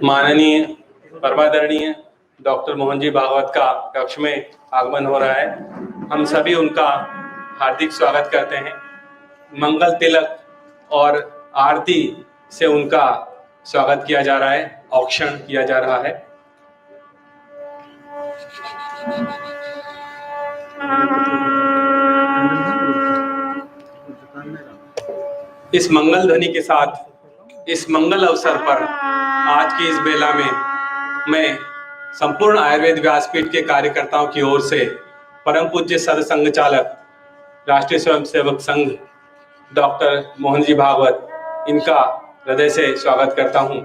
माननीय परमादरणीय डॉक्टर मोहन जी भागवत का कक्ष में आगमन हो रहा है। हम सभी उनका हार्दिक स्वागत करते हैं। मंगल तिलक और आरती से उनका स्वागत किया जा रहा है, औक्षण किया जा रहा है। इस मंगल ध्वनि के साथ इस मंगल अवसर पर आज की इस बेला में मैं संपूर्ण आयुर्वेद व्यासपीठ के कार्यकर्ताओं की ओर से परम पूज्य सरसंघ चालक राष्ट्रीय स्वयंसेवक संघ डॉक्टर मोहन जी भागवत इनका हृदय से स्वागत करता हूं।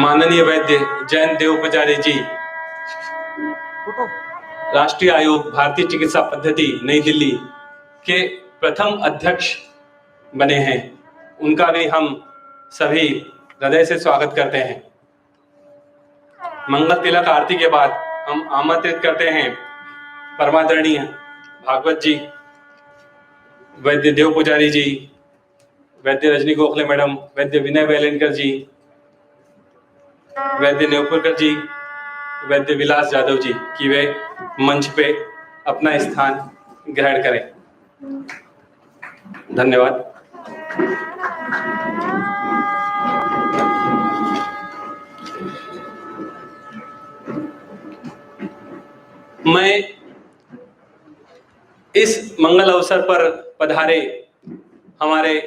माननीय वैद्य जयंत देव पुजारी जी, राष्ट्रीय आयोग भारतीय चिकित्सा पद्धति नई दिल्ली के प्रथम अध्यक्ष बने हैं, उनका भी हम सभी हृदय से स्वागत करते हैं। मंगल तिलक आरती के बाद हम आमंत्रित करते हैं परमादरणीय भागवत जी, वैद्य देव पुजारी जी, वैद्य रजनी गोखले मैडम, वैद्य विनय वेलेनकर जी, वैद्य नेवपुरकर जी, वैद्य विलास यादव जी कि वे मंच पे अपना स्थान ग्रहण करें। धन्यवाद। मैं इस मंगल अवसर पर पधारे हमारे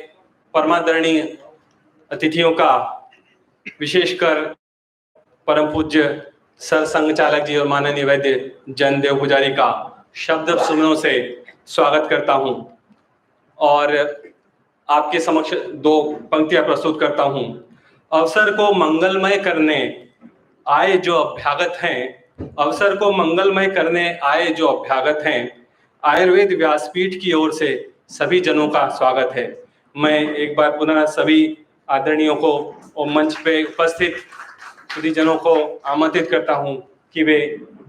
परमादरणीय अतिथियों का विशेषकर परम पूज्य सरसंघ चालक जी और माननीय वैद्य जयंत देव पुजारी का शब्द सुमनों से स्वागत करता हूं और आपके समक्ष दो पंक्तियां प्रस्तुत करता हूं। अवसर को मंगलमय करने आए जो अभ्यागत हैं, अवसर को मंगलमय करने आए जो अभ्यागत हैं, आयुर्वेद व्यासपीठ की ओर से सभी जनों का स्वागत है। मैं एक बार पुनः सभी आदरणीयों को और मंच पे उपस्थित सभी जनों को आमंत्रित करता हूं कि वे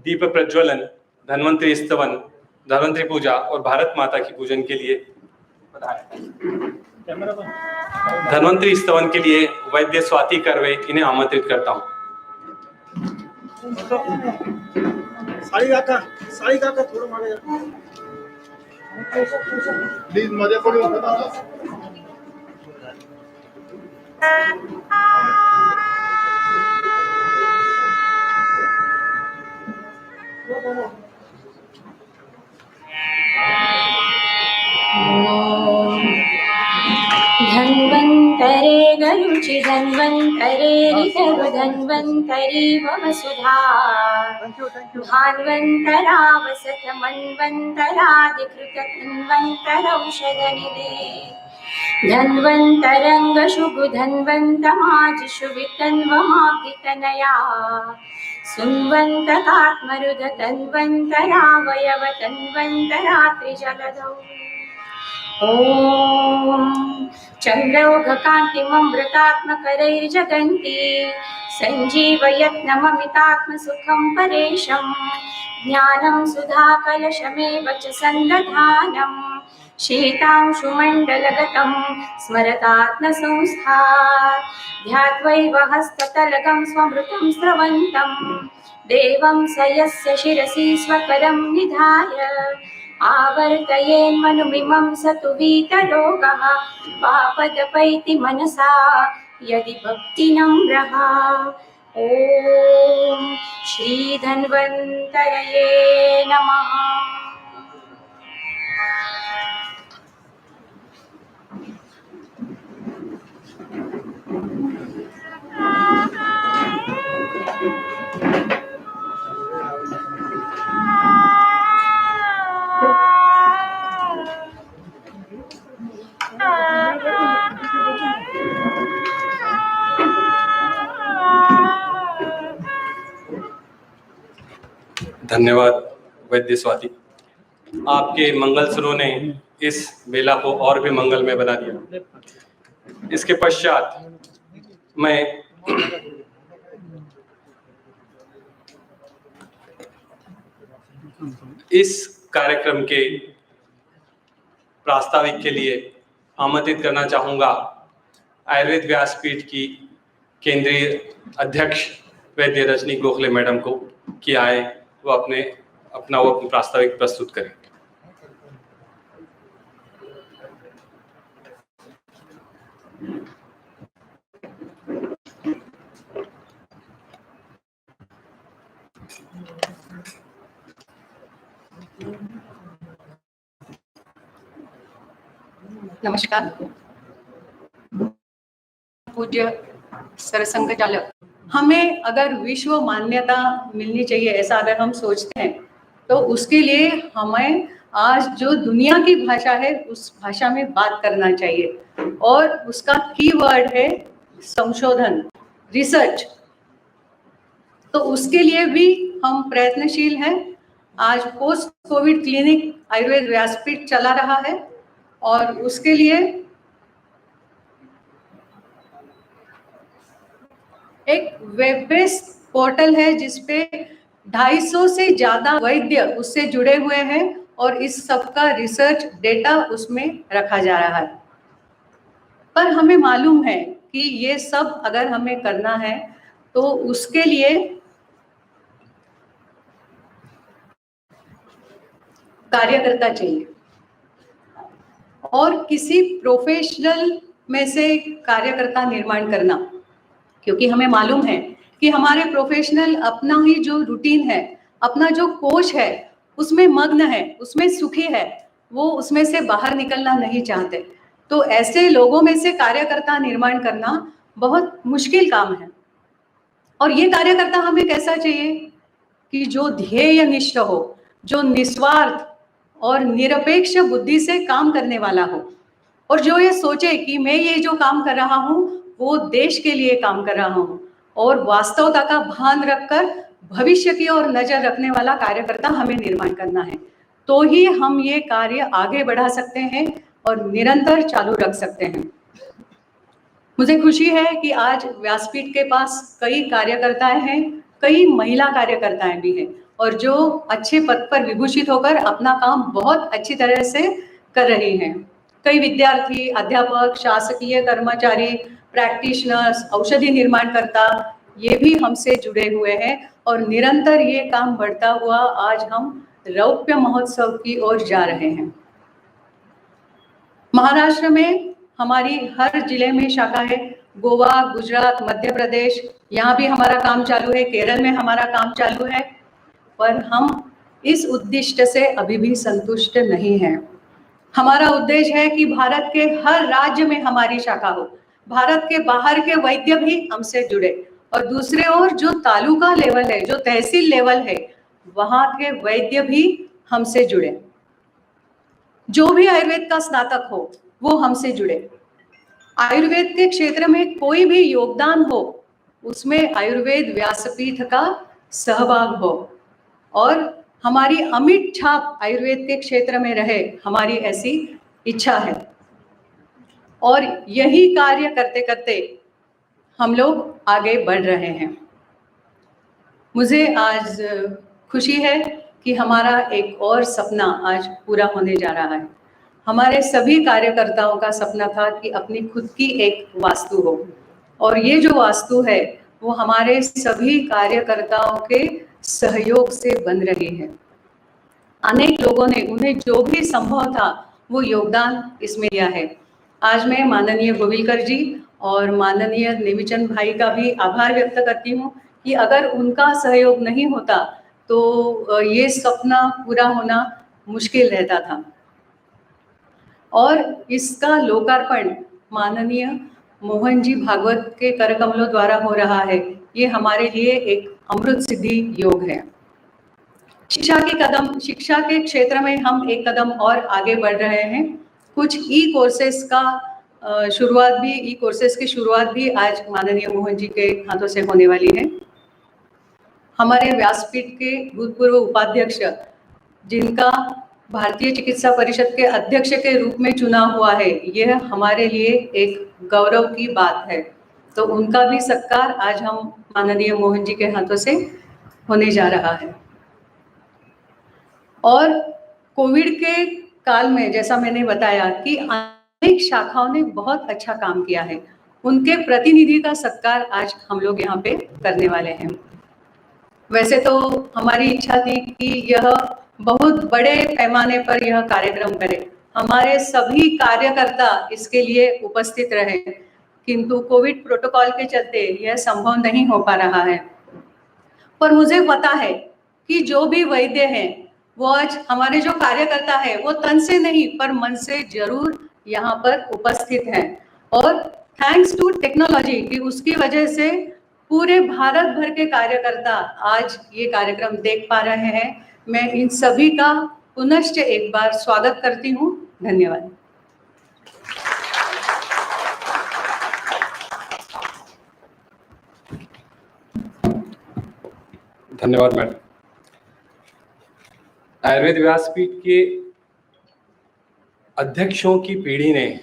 दीप प्रज्वलन, धन्वंतरि स्तवन, धन्वंतरि पूजा और भारत माता की पूजन के लिए धन्वंतरि स्तवन के लिए वैद्य स्वाति करवे इन्हें आमंत्रित करता हूं। साई काका थोड़ा मागे प्लीज मजे पड़ी धन्वन्तरे गरुचि धन्वन्तरे ऋतव धन्वन्तरी वसुधा भान्वन्तरावसत मन्वन्तरादिकृत धन्वन्तरौषधनिधे धन्वन्तरङ्ग शुभ धन्वन्तमाजिषु वितन्वमाब्धितनया सुन्वन्तकात्मरुद तन्वन्तरावयव तन्वन्तरात्रिजलधौ ॐ चन्द्रौघकान्तिममृतात्मकरैर्जगन्ति सञ्जीवयत्नममितात्मसुखं परेशं ज्ञानं सुधाकलशमेव च सन्दधानं शीतांशुमण्डलगतं स्मरतात्मसंस्था ध्यात्वैव हस्ततलगं स्वमृतं स्रवन्तं देवं स यस्य शिरसि स्वकरं निधाय आवर्तयेन्मनुमिमं स तु वीतरोगः पापदपैति मनसा यदि भक्तिनम्रः। ॐ श्रीधन्वन्तरये नमः। धन्यवाद वैद्य स्वाति। आपके मंगल सुरों ने इस बेला को और भी मंगलमय बना दिया। इसके पश्चात मैं इस कार्यक्रम के प्रास्ताविक के लिए आमंत्रित करना चाहूँगा आयुर्वेद व्यासपीठ की केंद्रीय अध्यक्ष वैद्य रजनी गोखले मैडम को कि आए वो अपनी प्रास्ताविक प्रस्तुत करें। नमस्कार। पूज्य सरसंघचालक, हमें अगर विश्व मान्यता मिलनी चाहिए ऐसा अगर हम सोचते हैं तो उसके लिए हमें आज जो दुनिया की भाषा है उस भाषा में बात करना चाहिए और उसका कीवर्ड है संशोधन, रिसर्च। तो उसके लिए भी हम प्रयत्नशील हैं। आज पोस्ट कोविड क्लिनिक आयुर्वेद व्यासपीठ चला रहा है और उसके लिए एक वेब बेस्ड पोर्टल है जिसपे 250 से ज्यादा वैद्य उससे जुड़े हुए हैं और इस सब का रिसर्च डेटा उसमें रखा जा रहा है। पर हमें मालूम है कि ये सब अगर हमें करना है तो उसके लिए कार्यकर्ता चाहिए और किसी प्रोफेशनल में से कार्यकर्ता निर्माण करना, क्योंकि हमें मालूम है कि हमारे प्रोफेशनल अपना ही जो रूटीन है, अपना जो कोच है उसमें मग्न है, उसमें सुखी है, वो उसमें से बाहर निकलना नहीं चाहते। तो ऐसे लोगों में से कार्यकर्ता निर्माण करना बहुत मुश्किल काम है। और ये कार्यकर्ता हमें कैसा चाहिए कि जो ध्येय निष्ठ हो, जो निस्वार्थ और निरपेक्ष बुद्धि से काम करने वाला हो और जो ये सोचे कि मैं ये जो काम कर रहा हूँ वो देश के लिए काम कर रहा हूँ और वास्तवता का भान रखकर भविष्य की ओर नजर रखने वाला कार्यकर्ता हमें निर्माण करना है। तो ही हम ये कार्य आगे बढ़ा सकते हैं और निरंतर चालू रख सकते हैं। मुझे खुशी है कि आज व्यासपीठ के पास कई कार्यकर्ताएं हैं, कई महिला कार्यकर्ताएं भी हैं और जो अच्छे पद पर विभूषित होकर अपना काम बहुत अच्छी तरह से कर रही हैं। कई विद्यार्थी, अध्यापक, शासकीय कर्मचारी, प्रैक्टिशनर्स, औषधि निर्माणकर्ता ये भी हमसे जुड़े हुए हैं और निरंतर ये काम बढ़ता हुआ आज हम रौप्य महोत्सव की ओर जा रहे हैं। महाराष्ट्र में हमारी हर जिले में शाखा है, गोवा, गुजरात, मध्य प्रदेश, यहाँ भी हमारा काम चालू है, केरल में हमारा काम चालू है। पर हम इस उद्देश्य से अभी भी संतुष्ट नहीं हैं। हमारा उद्देश्य है कि भारत के हर राज्य में हमारी शाखा हो, भारत के बाहर के वैद्य भी हमसे जुड़े और दूसरे ओर जो तालुका लेवल है, जो तहसील लेवल है, वहाँ के वैद्य भी हमसे जुड़े। जो भी आयुर्वेद का स्नातक हो वो हमसे जुड़े। आयुर्वेद के क्षेत्र में कोई भी योगदान हो उसमें आयुर्वेद व्यासपीठ का सहभाग हो और हमारी अमिट छाप आयुर्वेद के क्षेत्र में रहे, हमारी ऐसी इच्छा है। और यही कार्य करते करते हम लोग आगे बढ़ रहे हैं। मुझे आज खुशी है कि हमारा एक और सपना आज पूरा होने जा रहा है। हमारे सभी कार्यकर्ताओं का सपना था कि अपनी खुद की एक वास्तु हो और ये जो वास्तु है वो हमारे सभी कार्यकर्ताओं के सहयोग से बन रही है। अनेक लोगों ने उन्हें जो भी संभव था वो योगदान इसमें दिया है। आज मैं माननीय गोविलकर जी और माननीय नेमिचंद भाई का भी आभार व्यक्त करती हूँ कि अगर उनका सहयोग नहीं होता तो ये सपना पूरा होना मुश्किल रहता था। और इसका लोकार्पण माननीय मोहन जी भागवत के करकमलों द्वारा हो रहा है। ये हमारे लिए एक अमृत सिद्धि योग है। शिक्षा के क्षेत्र में हम एक कदम और आगे बढ़ रहे हैं। कुछ ई कोर्सेस की शुरुआत भी आज माननीय मोहन जी के हाथों से होने वाली है। हमारे व्यासपीठ के भूतपूर्व उपाध्यक्ष जिनका भारतीय चिकित्सा परिषद के अध्यक्ष के रूप में चुना हुआ है, यह हमारे लिए एक गौरव की बात है। तो उनका भी सत्कार आज हम माननीय मोहन जी के हाथों से होने जा रहा है। और कोविड के काल में जैसा मैंने बताया कि अनेक शाखाओं ने बहुत अच्छा काम किया है, उनके प्रतिनिधि का सत्कार आज हम लोग यहाँ पे करने वाले हैं। वैसे तो हमारी इच्छा थी कि यह बहुत बड़े पैमाने पर यह कार्यक्रम करें, हमारे सभी कार्यकर्ता इसके लिए उपस्थित रहे, किंतु कोविड प्रोटोकॉल के चलते यह संभव नहीं हो पा रहा है। पर मुझे पता है कि जो भी वैद्य हैं वो आज हमारे जो कार्यकर्ता है वो तन से नहीं पर मन से जरूर यहाँ पर उपस्थित हैं, और थैंक्स टू टेक्नोलॉजी कि उसकी वजह से पूरे भारत भर के कार्यकर्ता आज ये कार्यक्रम देख पा रहे हैं। मैं इन सभी का पुनश्च एक बार स्वागत करती हूँ। धन्यवाद। धन्यवाद मैडम। आयुर्वेद व्यासपीठ के अध्यक्षों की पीढ़ी ने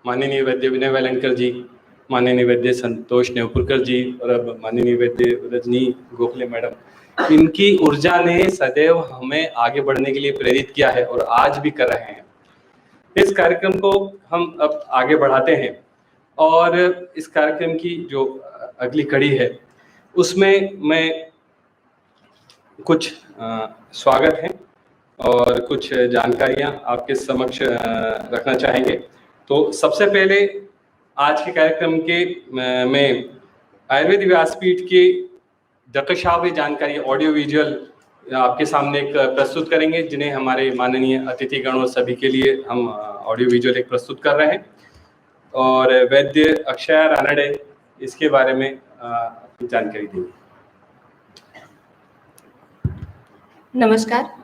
माननीय वैद्य विनय वेलनकर जी, माननीय वैद्य संतोष नेवपुरकर जी और अब माननीय वैद्य रजनी गोखले मैडम, इनकी ऊर्जा ने सदैव हमें आगे बढ़ने के लिए प्रेरित किया है और आज भी कर रहे हैं। इस कार्यक्रम को हम अब आगे बढ़ाते हैं और इस कार्यक्रम की जो अगली कड़ी है उसमें मैं कुछ स्वागत है और कुछ जानकारियां आपके समक्ष रखना चाहेंगे। तो सबसे पहले आज के कार्यक्रम के में आयुर्वेद व्यासपीठ की दकशावी जानकारी ऑडियो विजुअल आपके सामने एक प्रस्तुत करेंगे, जिन्हें हमारे माननीय अतिथिगण और सभी के लिए हम ऑडियो विजुअल एक प्रस्तुत कर रहे हैं। और वैद्य अक्षया रानडे इसके बारे में जानकारी देंगे। नमस्कार।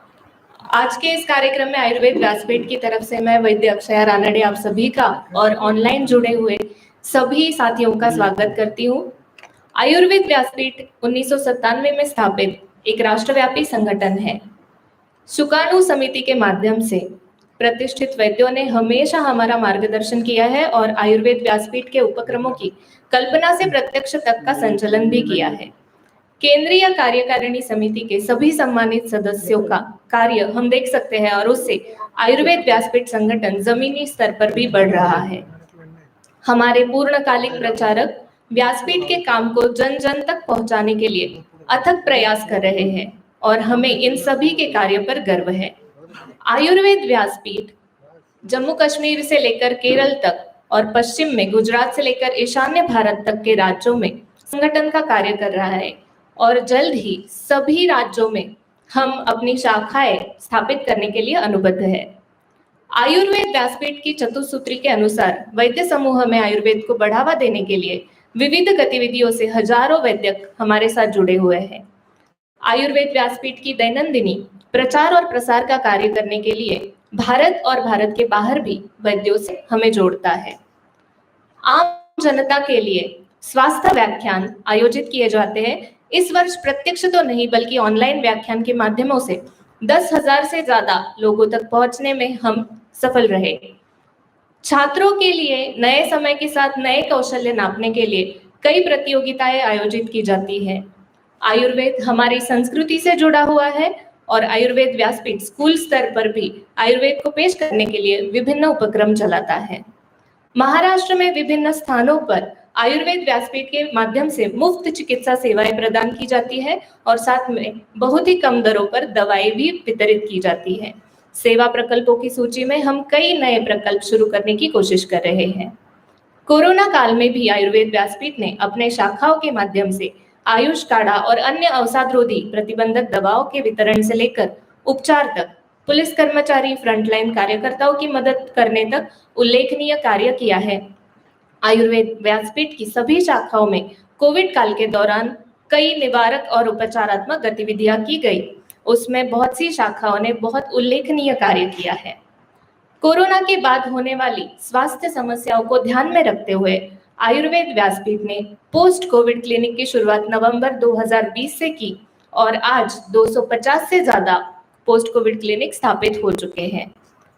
आज के इस कार्यक्रम में आयुर्वेद व्यासपीठ की तरफ से मैं वैद्य अक्षया रानडे आप सभी का और ऑनलाइन जुड़े हुए सभी साथियों का स्वागत करती हूँ। आयुर्वेद व्यासपीठ 1997 में स्थापित एक राष्ट्रव्यापी संगठन है। सुकाणु समिति के माध्यम से प्रतिष्ठित वैद्यों ने हमेशा हमारा मार्गदर्शन किया है और आयुर्वेद व्यासपीठ के उपक्रमों की कल्पना से प्रत्यक्ष तक का संचालन भी किया है। केंद्रीय कार्यकारिणी समिति के सभी सम्मानित सदस्यों का कार्य हम देख सकते हैं और उससे आयुर्वेद व्यासपीठ संगठन जमीनी स्तर पर भी बढ़ रहा है। हमारे पूर्णकालिक प्रचारक व्यासपीठ के काम को जन जन तक पहुंचाने के लिए अथक प्रयास कर रहे हैं और हमें इन सभी के कार्य पर गर्व है। आयुर्वेद व्यासपीठ जम्मू कश्मीर से लेकर केरल तक और पश्चिम में गुजरात से लेकर ईशान्य भारत तक के राज्यों में संगठन का कार्य कर रहा है और जल्द ही सभी राज्यों में हम अपनी शाखाएं स्थापित करने के लिए अनुबद्ध है। आयुर्वेद व्यासपीठ की चतुसूत्री के अनुसार वैद्य समूह में आयुर्वेद को बढ़ावा देने के लिए विविध गतिविधियों से हजारों वैद्यक हमारे साथ जुड़े हुए हैं। आयुर्वेद व्यासपीठ की दैनंदिनी प्रचार और प्रसार का कार्य करने के लिए भारत और भारत के बाहर भी वैद्यों से हमें जोड़ता है। आम जनता के लिए स्वास्थ्य व्याख्यान आयोजित किए जाते हैं। इस वर्ष प्रत्यक्ष तो नहीं बल्कि ऑनलाइन व्याख्यान के माध्यमों से 10,000 से ज्यादा लोगों तक पहुंचने में हम सफल रहे। छात्रों के लिए नए समय के साथ नए कौशल्य नापने के लिए कई प्रतियोगिताएं आयोजित की जाती है। आयुर्वेद हमारी संस्कृति से जुड़ा हुआ है और आयुर्वेद व्यासपीठ स्कूल स्तर पर भी आयुर्वेद को पेश करने के लिए विभिन्न उपक्रम चलाता है। महाराष्ट्र में विभिन्न स्थानों पर आयुर्वेद व्यासपीठ के माध्यम से मुफ्त चिकित्सा सेवाएं प्रदान की जाती है और साथ में बहुत ही कम दरों पर दवाएं भी वितरित की जाती है। सेवा प्रकल्पों की सूची में हम कई नए प्रकल्प शुरू करने की कोशिश कर रहे हैं। कोरोना काल में भी आयुर्वेद व्यासपीठ ने अपने शाखाओं के माध्यम से आयुष काढ़ा और अन्य अवसादरोधी प्रतिबंधक दवाओं के वितरण से लेकर उपचार तक, पुलिस कर्मचारी, फ्रंटलाइन कार्यकर्ताओं की मदद करने तक उल्लेखनीय कार्य किया है। आयुर्वेद व्यासपीठ की सभी शाखाओं में कोविड काल के दौरान कई निवारक और उपचारात्मक गतिविधियां की गई। उसमें बहुत सी शाखाओं ने बहुत उल्लेखनीय कार्य किया है। कोरोना के बाद होने वाली स्वास्थ्य समस्याओं को ध्यान में रखते हुए आयुर्वेद व्यासपीठ ने पोस्ट कोविड क्लिनिक की शुरुआत नवंबर 2020 से की और आज 250 से ज्यादा पोस्ट कोविड क्लिनिक स्थापित हो चुके हैं।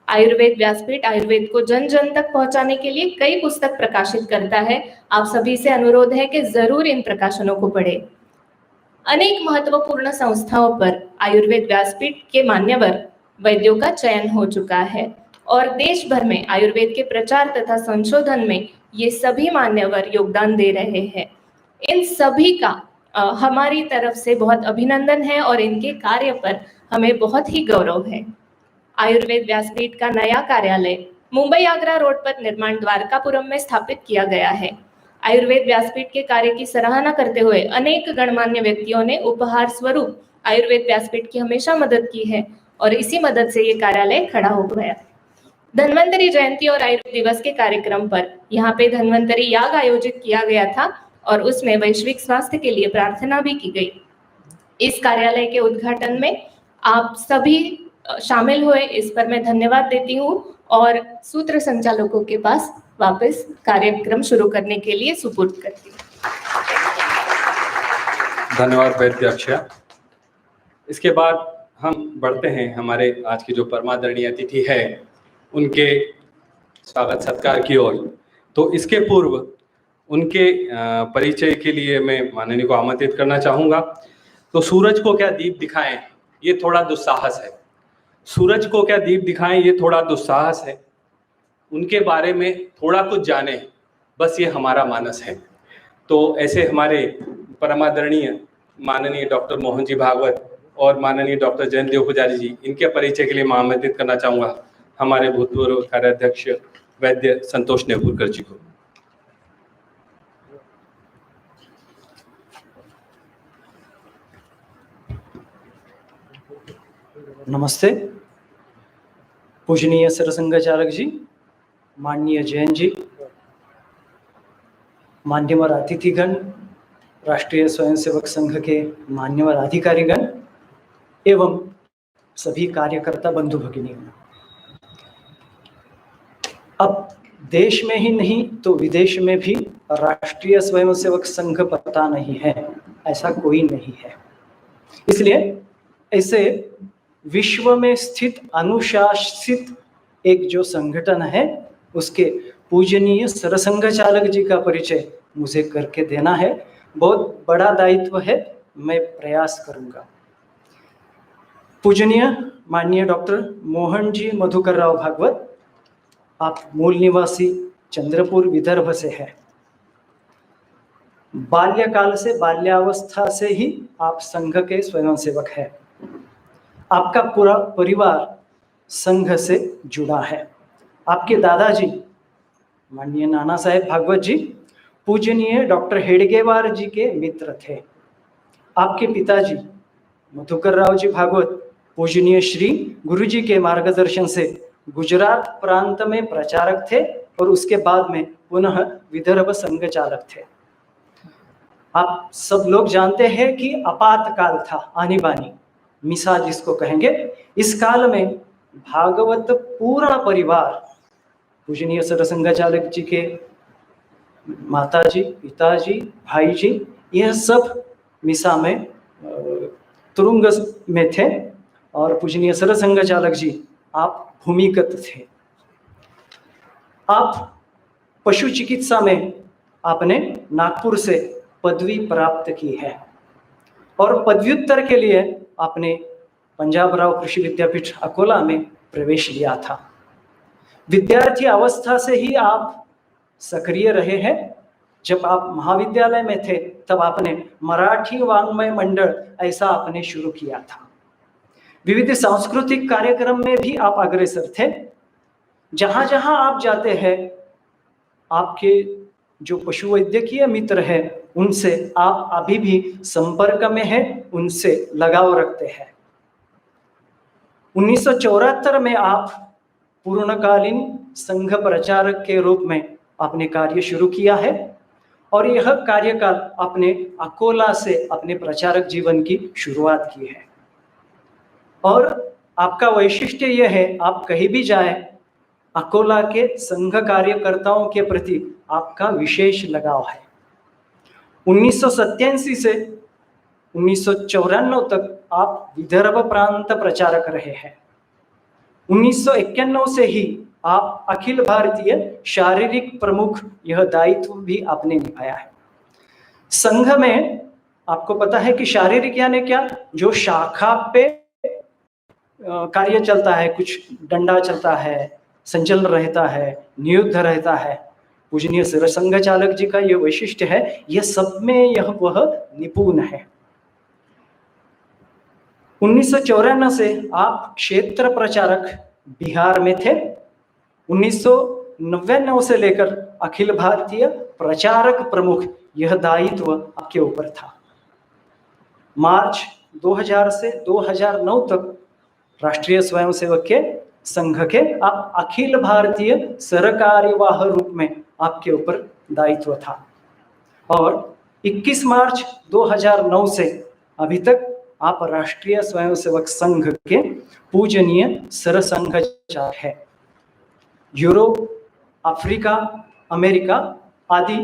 आयुर्वेद व्यासपीठ आयुर्वेद को जन जन तक पहुंचाने के लिए कई पुस्तक प्रकाशित करता है। आप सभी से अनुरोध है कि जरूर इन प्रकाशनों को पढ़ें। अनेक महत्वपूर्ण संस्थाओं पर आयुर्वेद व्यासपीठ के मान्यवर वैद्यों का चयन हो चुका है। और देश भर में आयुर्वेद के प्रचार तथा संशोधन में ये सभी मान्यवर योगदान दे रहे हैं। इन सभी का हमारी तरफ से बहुत अभिनंदन है और इनके कार्य पर हमें बहुत ही गौरव है। आयुर्वेद व्यासपीठ का नया कार्यालय मुंबई आगरा रोड पर निर्माण द्वारकापुरम में स्थापित किया गया है। आयुर्वेद व्यासपीठ के कार्य की सराहना करते हुए अनेक गणमान्य व्यक्तियों ने उपहार स्वरूप आयुर्वेद व्यासपीठ की हमेशा मदद की है और इसी मदद से ये कार्यालय खड़ा हो गया। धन्वंतरी जयंती और आयुर्वेद दिवस के कार्यक्रम पर यहाँ पे धन्वंतरी याग आयोजित किया गया था और उसमें वैश्विक स्वास्थ्य के लिए प्रार्थना भी की गई। इस कार्यालय के उद्घाटन में आप सभी शामिल हुए, इस पर मैं धन्यवाद देती हूँ और सूत्र संचालकों के पास वापस कार्यक्रम शुरू करने के लिए सुपुर्द करती हूँ। धन्यवाद वैद्य अक्षया। इसके बाद हम बढ़ते हैं हमारे आज की जो परमादरणीय अतिथि है उनके स्वागत सत्कार की ओर। तो इसके पूर्व उनके परिचय के लिए मैं माननीय को आमंत्रित करना चाहूँगा। तो सूरज को क्या दीप दिखाएं, ये थोड़ा दुस्साहस है। सूरज को क्या दीप दिखाएं, ये थोड़ा दुस्साहस है। उनके बारे में थोड़ा कुछ जाने, बस ये हमारा मानस है। तो ऐसे हमारे परमादरणीय माननीय डॉक्टर मोहन जी भागवत और माननीय डॉक्टर जयंत देव पुजारी जी, इनके परिचय के लिए मैं आमंत्रित करना चाहूँगा हमारे भूतपूर्व कार्याध्यक्ष वैद्य संतोष नेपुरकर जी को। नमस्ते। पूजनीय सरसंघचालक जी, माननीय जैन जी, मान्यवर अतिथिगण, राष्ट्रीय स्वयंसेवक संघ के मान्यवर अधिकारीगण एवं सभी कार्यकर्ता बंधु भगिनियों, अब देश में ही नहीं तो विदेश में भी राष्ट्रीय स्वयंसेवक संघ पता नहीं है, ऐसा कोई नहीं है। इसलिए ऐसे विश्व में स्थित अनुशासित एक जो संगठन है उसके पूजनीय सरसंघचालक जी का परिचय मुझे करके देना है। बहुत बड़ा दायित्व है, मैं प्रयास करूंगा। पूजनीय माननीय डॉक्टर मोहन जी मधुकर राव भागवत, आप मूल निवासी चंद्रपुर विदर्भ से हैं। बाल्यकाल से, बाल्यावस्था से ही आप संघ के स्वयंसेवक हैं। आपका पूरा परिवार संघ से जुड़ा है। आपके दादाजी माननीय नाना साहेब भागवत जी पूजनीय डॉक्टर हेडगेवार जी के मित्र थे। आपके पिताजी मधुकर राव जी भागवत पूजनीय श्री गुरु जी के मार्गदर्शन से गुजरात प्रांत में प्रचारक थे और उसके बाद में पुनः विदर्भ संघ चालक थे। आप सब लोग जानते हैं कि आपातकाल था, आनी बानी मिसा जिसको कहेंगे। इस काल में भागवत पूरा परिवार पूजनीय सरसंघचालक जी के माताजी, पिताजी, भाई जी, यह सब मिसा में तुरुंग में थे और पूजनीय सरसंघचालक जी आप भूमिगत थे। आप पशु चिकित्सा में आपने नागपुर से पदवी प्राप्त की है और पदव्युत्तर के लिए आपने पंजाब राव कृषि विद्यापीठ अकोला में प्रवेश लिया था। विद्यार्थी अवस्था से ही आप सक्रिय रहे हैं। जब आप महाविद्यालय में थे तब आपने मराठी वाङ्मय मंडल ऐसा आपने शुरू किया था। विविध सांस्कृतिक कार्यक्रम में भी आप अग्रसर थे। जहां जहां आप जाते हैं आपके जो पशु वैद्यकीय मित्र हैं उनसे आप अभी भी संपर्क में हैं, उनसे लगाव रखते हैं। 1974 में आप पूर्णकालीन संघ प्रचारक के रूप में आपने कार्य शुरू किया है और यह कार्यकाल आपने अकोला से अपने प्रचारक जीवन की शुरुआत की है। और आपका वैशिष्ट्य यह है, आप कहीं भी जाए अकोला के संघ कार्यकर्ताओं के प्रति आपका विशेष लगाव है। 1987 से 1994 तक आप विदर्भ प्रांत प्रचारक रहे हैं। 1991 से ही आप अखिल भारतीय शारीरिक प्रमुख यह दायित्व भी आपने निभाया है। संघ में आपको पता है कि शारीरिक यानी क्या, जो शाखा पे कार्य चलता है, कुछ डंडा चलता है, संचलन रहता है, नियुद्ध रहता है। पूजनीय सरसंघ चालक जी का ये वैशिष्ट्य है, यह सब में यह वह निपुण है। 1954 से आप क्षेत्र प्रचारक बिहार में थे। 1999 से लेकर अखिल भारतीय प्रचारक प्रमुख यह दायित्व आपके ऊपर था। मार्च 2000 से 2009 तक राष्ट्रीय स्वयंसेवक के संघ के आप अखिल भारतीय सरकार्यवाह रूप में आपके ऊपर दायित्व था। और 21 मार्च 2009 से अभी तक आप राष्ट्रीय स्वयंसेवक संघ के पूजनीय सरसंघचालक है। यूरोप, अफ्रीका, अमेरिका आदि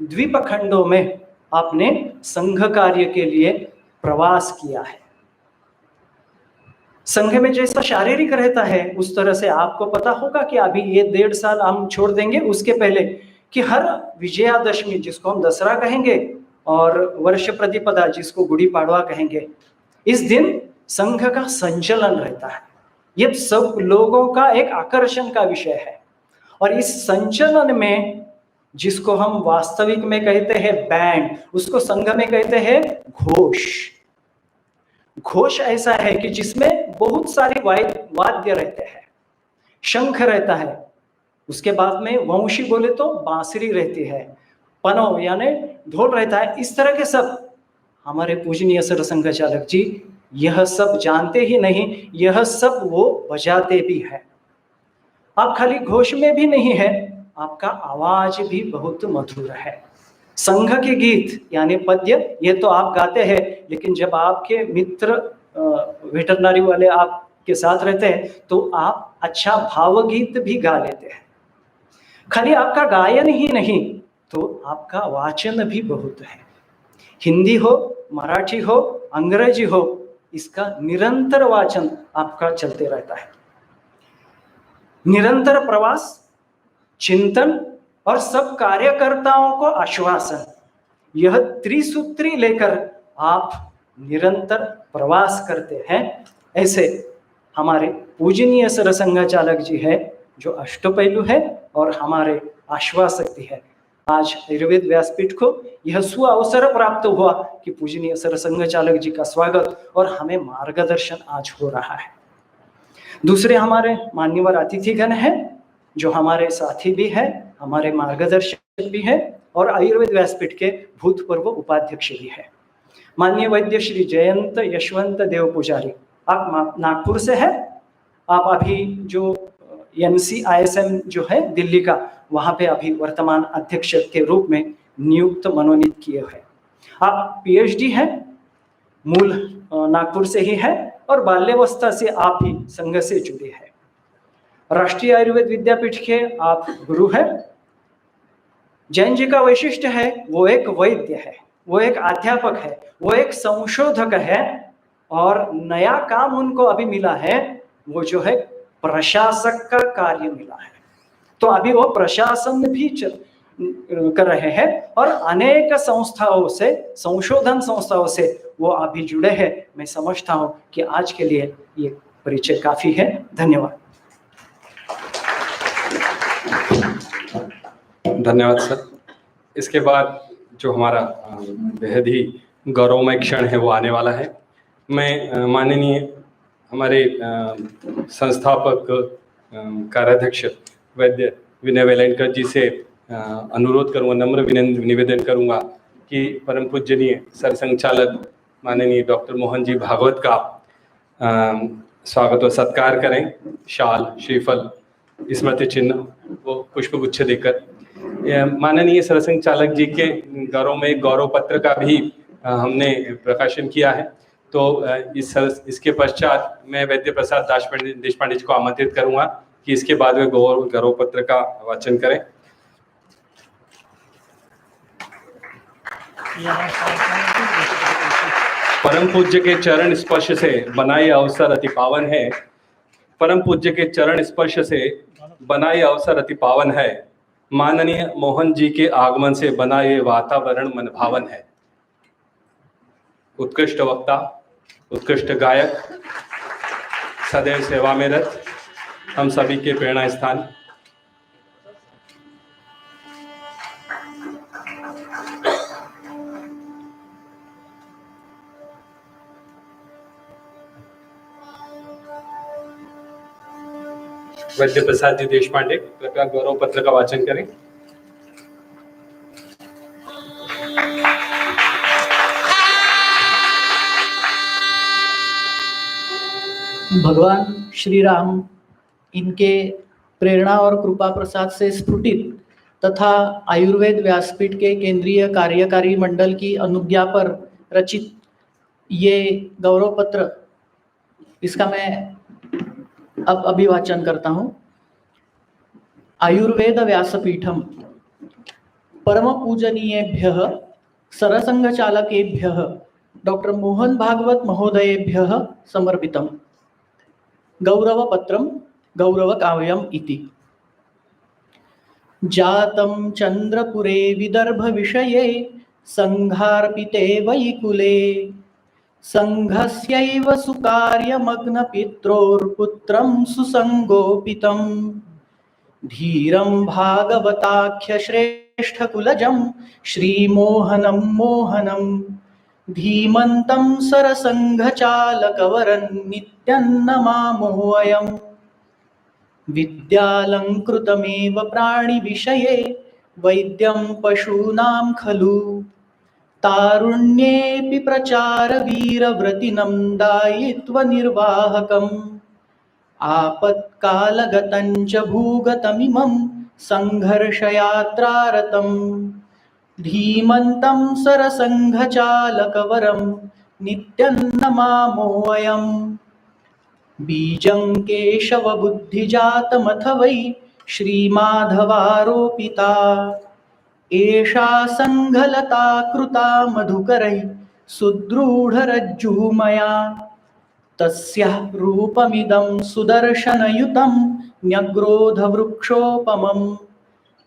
द्वीपखंडों में आपने संघ कार्य के लिए प्रवास किया है। संघ में जैसा शारीरिक रहता है उस तरह से आपको पता होगा कि अभी ये 1.5 साल हम छोड़ देंगे उसके पहले कि हर विजयादशमी जिसको हम दसरा कहेंगे और वर्ष प्रतिपदा जिसको गुड़ी पाड़वा कहेंगे, इस दिन संघ का संचलन रहता है। ये सब लोगों का एक आकर्षण का विषय है। और इस संचलन में जिसको हम वास्तविक में कहते हैं बैंड, उसको संघ में कहते हैं घोष। घोष ऐसा है कि जिसमें बहुत सारे वाद्य रहते हैं। शंख रहता है, उसके बाद में वंशी बोले तो बांसुरी रहती है, पनो यानी ढोल रहता है। इस तरह के सब हमारे पूजनीय सरसंघ चालक जी यह सब जानते ही नहीं, यह सब वो बजाते भी है। आप खाली घोष में भी नहीं है, आपका आवाज भी बहुत मधुर है। संघ के गीत यानी पद्य ये तो आप गाते हैं, लेकिन जब आपके मित्र वेटरनरी वाले आपके साथ रहते हैं तो आप अच्छा भावगीत भी गा लेते हैं। खाली आपका गायन ही नहीं तो आपका वाचन भी बहुत है। हिंदी हो, मराठी हो, अंग्रेजी हो, इसका निरंतर वाचन आपका चलते रहता है। निरंतर प्रवास, चिंतन और सब कार्यकर्ताओं को आश्वासन, यह त्रिसूत्री लेकर आप निरंतर प्रवास करते हैं। ऐसे हमारे पूजनीय सरसंघ चालक जी है जो अष्टपैलु है और हमारे आश्वासक भी है। आज आयुर्वेद व्यासपीठ को यह सुअवसर प्राप्त हुआ कि पूजनीय सरसंघ चालक जी का स्वागत और हमें मार्गदर्शन आज हो रहा है। दूसरे हमारे मान्यवर अतिथिगण हैं जो हमारे साथी भी है, हमारे मार्गदर्शक भी है और आयुर्वेद व्यासपीठ के भूतपूर्व उपाध्यक्ष भी है। माननीय वैद्य श्री जयंत यशवंत देव पुजारी, आप नागपुर से है। आप अभी जो NCISM जो है दिल्ली का, वहां पे अभी वर्तमान अध्यक्ष के रूप में नियुक्त मनोनीत किए हैं। आप PhD हैं, मूल नागपुर से ही है और बाल्यावस्था से आप भी संघ से जुड़े हैं। राष्ट्रीय आयुर्वेद विद्यापीठ के आप गुरु हैं। जैन जी का वैशिष्ट्य है वो एक वैद्य है, वो एक अध्यापक है, वो एक संशोधक है और नया काम उनको अभी मिला है वो जो है प्रशासक का कार्य मिला है। तो अभी वो प्रशासन भी कर रहे हैं और अनेक संस्थाओं से, संशोधन संस्थाओं से वो अभी जुड़े हैं। मैं समझता हूं कि आज के लिए ये परिचय काफी है। धन्यवाद। धन्यवाद सर। इसके बाद जो हमारा बेहद ही गौरवमय क्षण है वो आने वाला है। मैं माननीय हमारे संस्थापक कार्याध्यक्ष वैद्य विनय वेलणकर जी से अनुरोध करूँगा, नम्र निवेदन करूँगा कि परम पूजनीय सरसंघचालक माननीय डॉक्टर मोहन जी भागवत का स्वागत और सत्कार करें। शाल, श्रीफल, स्मृति चिन्ह वो पुष्पगुच्छ देकर। माननीय सरसंघचालक जी के गौरव में गौरव पत्र का भी हमने प्रकाशन किया है। तो इसके पश्चात मैं वैद्य प्रसाद देशपांडे जी को आमंत्रित करूंगा कि इसके बाद वे गौरव पत्र का वाचन करें। परम पूज्य के चरण स्पर्श से बना ये अवसर अति पावन है। परम पूज्य के चरण स्पर्श से बना ये अवसर अति पावन है। माननीय मोहन जी के आगमन से बना ये वातावरण मनभावन है। उत्कृष्ट वक्ता, उत्कृष्ट गायक, सदैव सेवा में रत, हम सभी के प्रेरणा स्थान। वैद्य प्रसाद जी देशपांडे, कृपया गौरव पत्र का वाचन करें। भगवान श्री राम इनके प्रेरणा और कृपा प्रसाद से स्फुटित तथा आयुर्वेद व्यासपीठ के केंद्रीय कार्यकारी मंडल की अनुज्ञा पर रचित ये गौरव पत्र, इसका मैं अब अभिवाचन करता हूँ। आयुर्वेद व्यासपीठम परम पूजनीयेभ्यः सरसंघ चालकेभ्यः डॉक्टर मोहन भागवत महोदयेभ्यः समर्पितम् गौरवपत्रं गौरवकाव्यम् इति। जातं चंद्रपुरे विदर्भ विषये संघार्पिते वैकुले संघस्यैव सुकार्यमग्न पित्रोर्पुत्रं सुसंगोपितं धीरं भागवताख्य श्रेष्ठ कुलजं श्रीमोहनं मोहनं धीमन्तं सरसंघचालकवरं नित्यं नमामोऽयम् विद्यालंकृतमेव प्राणिविषये वैद्यं पशूनां खलु तारुण्येऽपि प्रचारवीरव्रतिनं दायित्वनिर्वाहकम् आपत्कालगतं च भूगतमिमं संघर्षयात्रारतं धीमन्तं सरसंघचालकवरं नित्यं नमामोऽयम् बीजं केशवबुद्धिजातमथ वै श्रीमाधवारोपिता एषा संघलता कृता मधुकरैः सुदृढरज्जुमया तस्याः रूपमिदं सुदर्शनयुतं न्यग्रोधवृक्षोपमं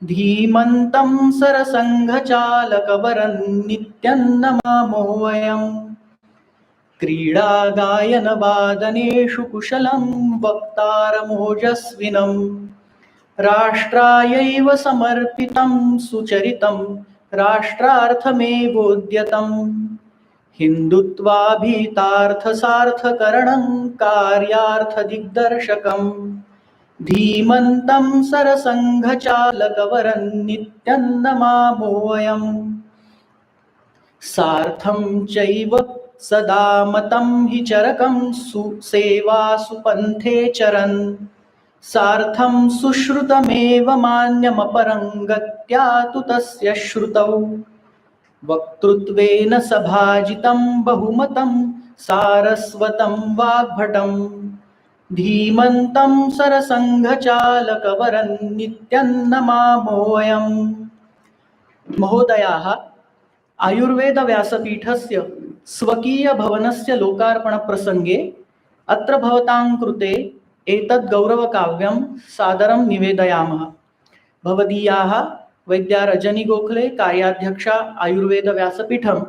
धीमन्तं सरसंघचालकवरं नित्यं नमामोऽयम् क्रीडागायनवादनेषु कुशलं वक्तारमोजस्विनं राष्ट्रायैव समर्पितं सुचरितं राष्ट्रार्थमेवोद्यतं हिन्दुत्वाभीतार्थसार्थकरणं कार्यार्थदिग्दर्शकं धीमन्तं सरसंघचालकवरं नित्यं नमामोऽयम् सार्थं चैव सदा मतं हि चरकं सुसेवासु पन्थे चरन् सार्थं सुश्रुतमेव मान्यमपरं गत्या तु तस्य श्रुतौ वक्तृत्वेन सभाजितं बहुमतं सारस्वतं वाग्भटं धीमन्तं सरसंघचालकवरं नित्यं नमामोऽयम्। महोदयाः, आयुर्वेद व्यासपीठस्य स्वकीय भवनस्य लोकार्पण प्रसंगे अत्र भवतां कृते एतद् गौरवकाव्यं सादरं निवेदयामः। भवदीयाः वैद्या रजनी गोखले, कार्याध्यक्षा आयुर्वेद व्यासपीठं,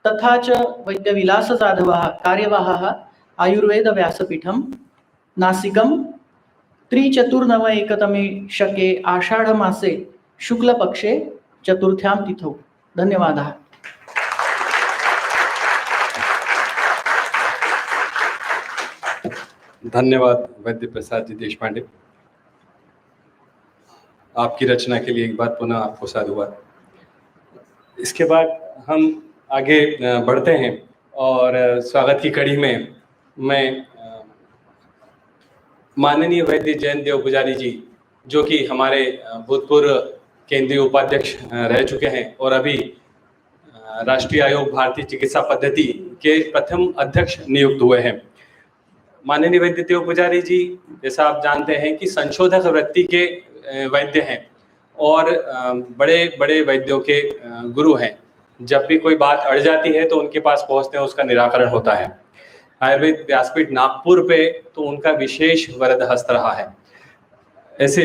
तथा च वैद्यविलास जाधवः, कार्यवाहः आयुर्वेद व्यासपीठं, नासिकं 349 शके आषाढमासे शुक्लपक्षे चतुर्थ्यां तिथौ। धन्यवादः। धन्यवाद वैद्य प्रसाद जी देशपांडे। आपकी रचना के लिए एक बार पुनः आपको साधुवाद। इसके बाद हम आगे बढ़ते हैं और स्वागत की कड़ी में मैं माननीय वैद्य जयंत देव पुजारी जी, जो कि हमारे भूतपूर्व केंद्रीय उपाध्यक्ष रह चुके हैं और अभी राष्ट्रीय आयोग भारतीय चिकित्सा पद्धति के प्रथम अध्यक्ष नियुक्त हुए हैं। माननीय वैद्य देव पुजारी जी, जैसा आप जानते हैं कि संशोधक वृत्ति के वैद्य हैं और बड़े बड़े वैद्यों के गुरु हैं। जब भी कोई बात अड़ जाती है तो उनके पास पहुंचते हैं, उसका निराकरण होता है। आयुर्वेद व्यासपीठ नागपुर पे तो उनका विशेष वरद हस्त रहा है। ऐसे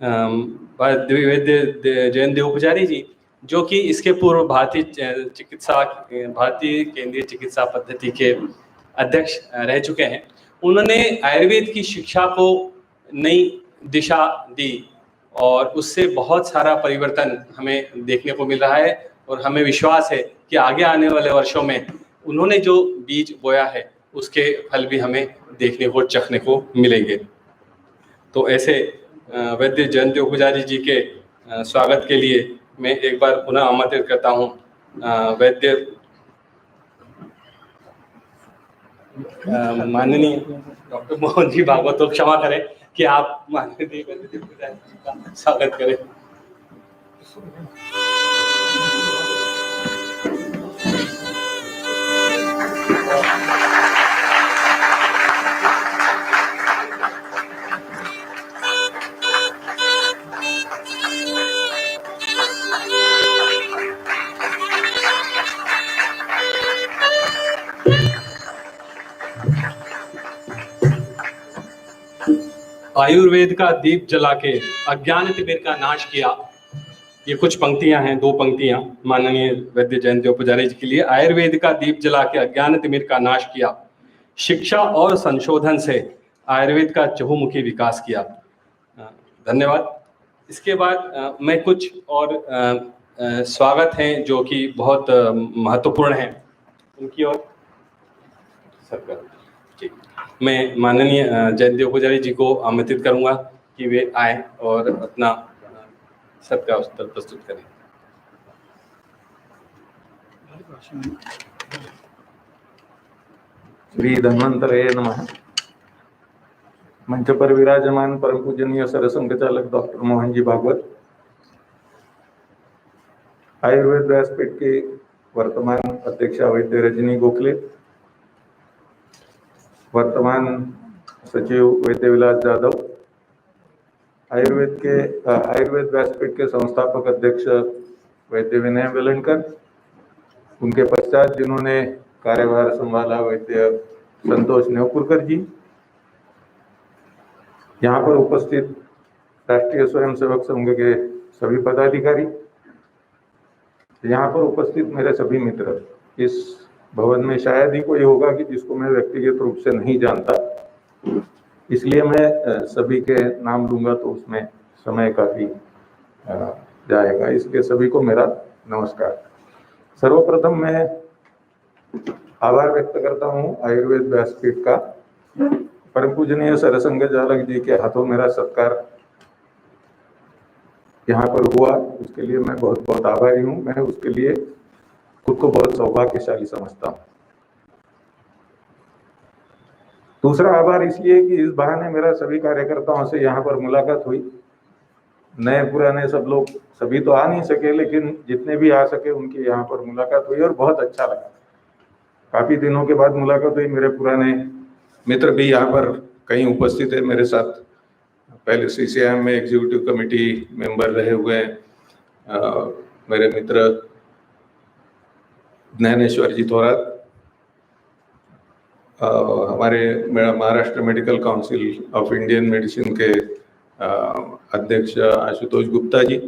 वैद्य जयंत देव पुजारी जी, जो कि इसके पूर्व भारतीय केंद्रीय चिकित्सा पद्धति के अध्यक्ष रह चुके हैं, उन्होंने आयुर्वेद की शिक्षा को नई दिशा दी और उससे बहुत सारा परिवर्तन हमें देखने को मिल रहा है और हमें विश्वास है कि आगे आने वाले वर्षों में उन्होंने जो बीज बोया है उसके फल भी हमें देखने को चखने को मिलेंगे। तो ऐसे वैद्य जयंती पुजारी जी के स्वागत के लिए मैं एक बार पुनः आमंत्रित करता हूँ वैद्य माननीय डॉक्टर मोहन जी भागवत। तो क्षमा करें कि आप माननीय वैद्य पुजारी जी का स्वागत करें। आयुर्वेद का दीप जला के अज्ञान तिमिर का नाश किया। ये कुछ पंक्तियां हैं, 2 पंक्तियां माननीय वैद्य जयंती पुजारी जी के लिए। आयुर्वेद का दीप जला के अज्ञान तिमिर का नाश किया, शिक्षा और संशोधन से आयुर्वेद का चहुमुखी विकास किया। धन्यवाद। इसके बाद मैं कुछ और स्वागत हैं जो कि बहुत महत्वपूर्ण हैं उनकी ओर सरकार। मैं माननीय जयंती पुजारी जी को आमंत्रित करूंगा कि वे आए और अपना सत्कार उत्तर प्रस्तुत करें। श्री धन्वंतरे नमः। मंच पर विराजमान परम पूजनीय सरसंघ चालक डॉक्टर मोहन जी भागवत, आयुर्वेद व्यासपीठ के वर्तमान अध्यक्षा वैद्य रजनी गोखले, वर्तमान सचिव वैद्य विलास जाधव, आयुर्वेद व्यासपीठ के संस्थापक अध्यक्ष वैद्य विनय वेलणकर, उनके पश्चात जिन्होंने कार्यभार संभाला वैद्य संतोष नेवपुरकर जी, यहाँ पर उपस्थित राष्ट्रीय स्वयंसेवक संघ के सभी पदाधिकारी, यहाँ पर उपस्थित मेरे सभी मित्र। इस भवन में शायद ही कोई होगा कि जिसको मैं व्यक्तिगत रूप से नहीं जानता, इसलिए मैं सभी के नाम लूंगा तो उसमें समय काफी जाएगा, इसलिए सभी को मेरा नमस्कार। सर्वप्रथम मैं आभार व्यक्त करता हूँ आयुर्वेद व्यासपीठ का। परम पूजनीय सरसंघ चालक जी के हाथों मेरा सत्कार यहाँ पर हुआ, उसके लिए मैं बहुत बहुत आभारी हूँ। मैं उसके लिए खुद को बहुत सौभाग्यशाली समझता हूँ। दूसरा आभार इसलिए कि इस बहाने मेरा सभी कार्यकर्ताओं से यहाँ पर मुलाकात हुई। नए पुराने सब लोग, सभी तो आ नहीं सके, लेकिन जितने भी आ सके उनकी यहाँ पर मुलाकात हुई और बहुत अच्छा लगा। काफी दिनों के बाद मुलाकात हुई। मेरे पुराने मित्र भी यहाँ पर कहीं उपस्थित है मेरे साथ। पहले CCIM में एग्जीक्यूटिव कमेटी मेंबर रहे हुए मेरे मित्र ज्ञानेश्वर जी थोरात, हमारे Maharashtra medical council of Indian medicine के अध्यक्ष आशुतोष गुप्ता जी,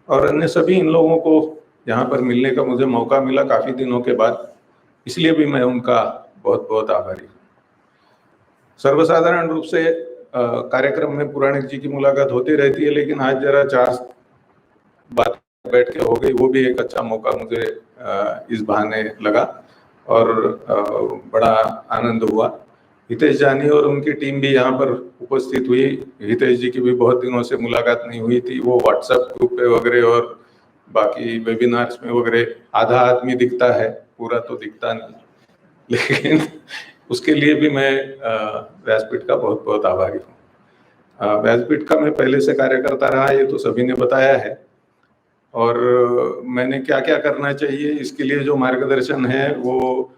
और अन्य सभी इन लोगों को यहाँ पर मिलने का मुझे मौका मिला काफ़ी दिनों के बाद, इसलिए भी मैं उनका बहुत बहुत आभारी हूँ। सर्वसाधारण रूप से कार्यक्रम में पुराणिक जी की मुलाकात होती रहती है, लेकिन आज जरा 4 बात बैठ के हो गई, वो भी एक अच्छा मौका मुझे इस बहाने लगा और बड़ा आनंद हुआ। हितेश जानी और उनकी टीम भी यहाँ पर उपस्थित हुई। हितेश जी की भी बहुत दिनों से मुलाकात नहीं हुई थी। वो व्हाट्सएप ग्रुप पे वगैरह और बाकी वेबिनार्स में वगैरह आधा आदमी दिखता है, पूरा तो दिखता नहीं, लेकिन उसके लिए भी मैं व्यासपीठ का बहुत बहुत आभारी हूँ। व्यासपीठ का मैं पहले से कार्यकर्ता रहा, ये तो सभी ने बताया है, और मैंने क्या क्या करना चाहिए इसके लिए जो मार्गदर्शन है वो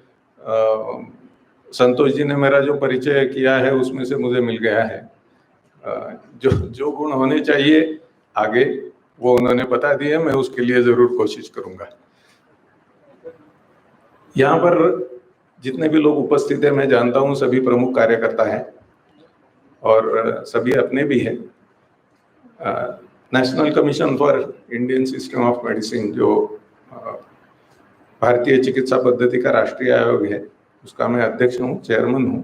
संतोष जी ने मेरा जो परिचय किया है उसमें से मुझे मिल गया है। जो गुण होने चाहिए आगे वो उन्होंने बता दिए, मैं उसके लिए जरूर कोशिश करूंगा। यहाँ पर जितने भी लोग उपस्थित हैं मैं जानता हूँ सभी प्रमुख कार्यकर्ता हैं और सभी अपने भी हैं। National commission for Indian system of medicine, जो भारतीय चिकित्सा पद्धति का राष्ट्रीय आयोग है, उसका मैं अध्यक्ष हूँ, चेयरमैन हूँ,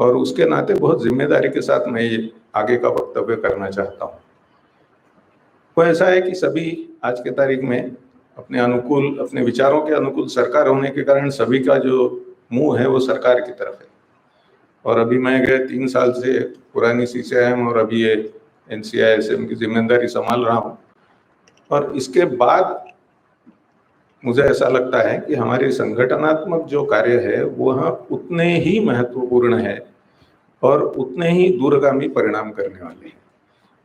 और उसके नाते बहुत जिम्मेदारी के साथ मैं ये आगे का वक्तव्य करना चाहता हूँ। वो ऐसा है कि सभी आज के तारीख में अपने अनुकूल, अपने विचारों के अनुकूल सरकार होने के कारण सभी का जो मुंह है वो सरकार की तरफ है। और अभी मैं गए 3 साल से पुरानी CCIM और अभी ये NCISM की जिम्मेदारी संभाल रहा हूँ, और इसके बाद मुझे ऐसा लगता है कि हमारे संगठनात्मक जो कार्य है वह उतने ही महत्वपूर्ण है और उतने ही दूरगामी परिणाम करने वाले हैं।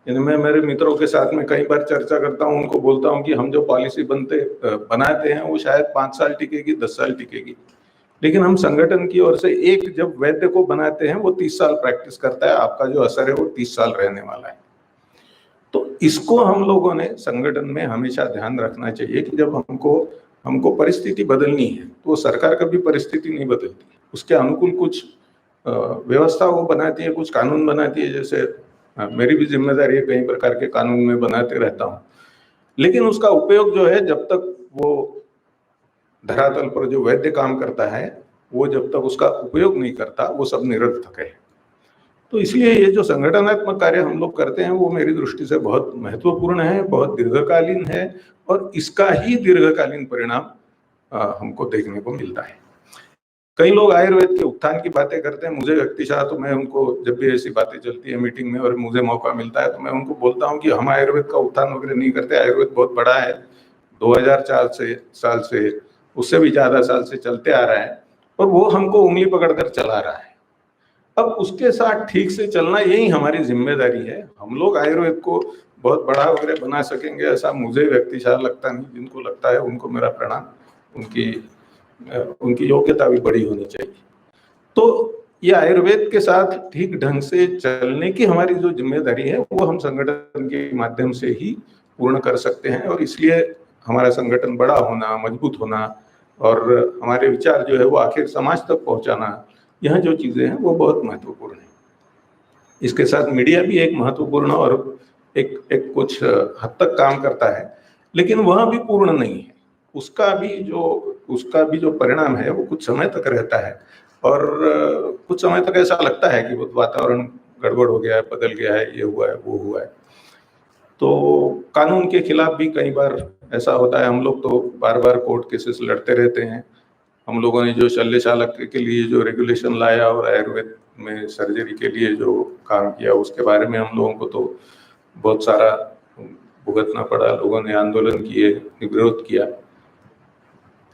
मैं मेरे मित्रों के साथ में कई बार चर्चा करता हूँ, उनको बोलता हूँ कि हम जो पॉलिसी बनाते हैं वो शायद 5 साल टिकेगी, 10 साल टिकेगी, लेकिन हम संगठन की ओर से एक जब वैद्य को बनाते हैं वो 30 साल प्रैक्टिस करता है, आपका जो असर है वो 30 साल रहने वाला है। तो इसको हम लोगों ने संगठन में हमेशा ध्यान रखना चाहिए कि जब हमको परिस्थिति बदलनी है तो सरकार कभी परिस्थिति नहीं बदलती, उसके अनुकूल कुछ व्यवस्था वो बनाती है, कुछ कानून बनाती है। जैसे मेरी भी जिम्मेदारी है, कई प्रकार के कानून में बनाते रहता हूँ, लेकिन उसका उपयोग जो है जब तक वो धरातल पर जो वैद्य काम करता है वो जब तक उसका उपयोग नहीं करता वो सब निरर्थक है। तो इसलिए ये जो संगठनात्मक कार्य हम लोग करते हैं वो मेरी दृष्टि से बहुत महत्वपूर्ण है, बहुत दीर्घकालीन है, और इसका ही दीर्घकालीन परिणाम हमको देखने को मिलता है। कई लोग आयुर्वेद के उत्थान की बातें करते हैं, मुझे व्यक्तिशः तो मैं उनको जब भी ऐसी बातें चलती है मीटिंग में और मुझे मौका मिलता है तो मैं उनको बोलता हूँ कि हम आयुर्वेद का उत्थान वगैरह नहीं करते। आयुर्वेद बहुत बड़ा है, 2004 साल से उससे भी ज्यादा साल से चलते आ रहा है और वो हमको उंगली पकड़कर चला रहा है। अब उसके साथ ठीक से चलना यही हमारी जिम्मेदारी है। हम लोग आयुर्वेद को बहुत बड़ा वगैरह बना सकेंगे ऐसा मुझे व्यक्तिशः लगता नहीं। जिनको लगता है उनको मेरा प्रणाम, उनकी योग्यता भी बड़ी होनी चाहिए। तो ये आयुर्वेद के साथ ठीक ढंग से चलने की हमारी जो जिम्मेदारी है वो हम संगठन के माध्यम से ही पूर्ण कर सकते हैं, और इसलिए हमारा संगठन बड़ा होना, मजबूत होना और हमारे विचार जो है वो आखिर समाज तक पहुंचाना, यह जो चीजें हैं वो बहुत महत्वपूर्ण है। इसके साथ मीडिया भी एक महत्वपूर्ण और एक कुछ हद तक काम करता है, लेकिन वह भी पूर्ण नहीं है। उसका भी जो परिणाम है वो कुछ समय तक रहता है, और कुछ समय तक ऐसा लगता है कि वो वातावरण गड़बड़ हो गया है, बदल गया है, ये हुआ है, वो हुआ है। तो कानून के खिलाफ भी कई बार ऐसा होता है। हम लोग तो बार बार कोर्ट केसेस लड़ते रहते हैं। हम लोगों ने जो शल्य चालक के लिए जो रेगुलेशन लाया और आयुर्वेद में सर्जरी के लिए जो काम किया उसके बारे में हम लोगों को तो बहुत सारा भुगतना पड़ा। लोगों ने आंदोलन किए, विरोध किया,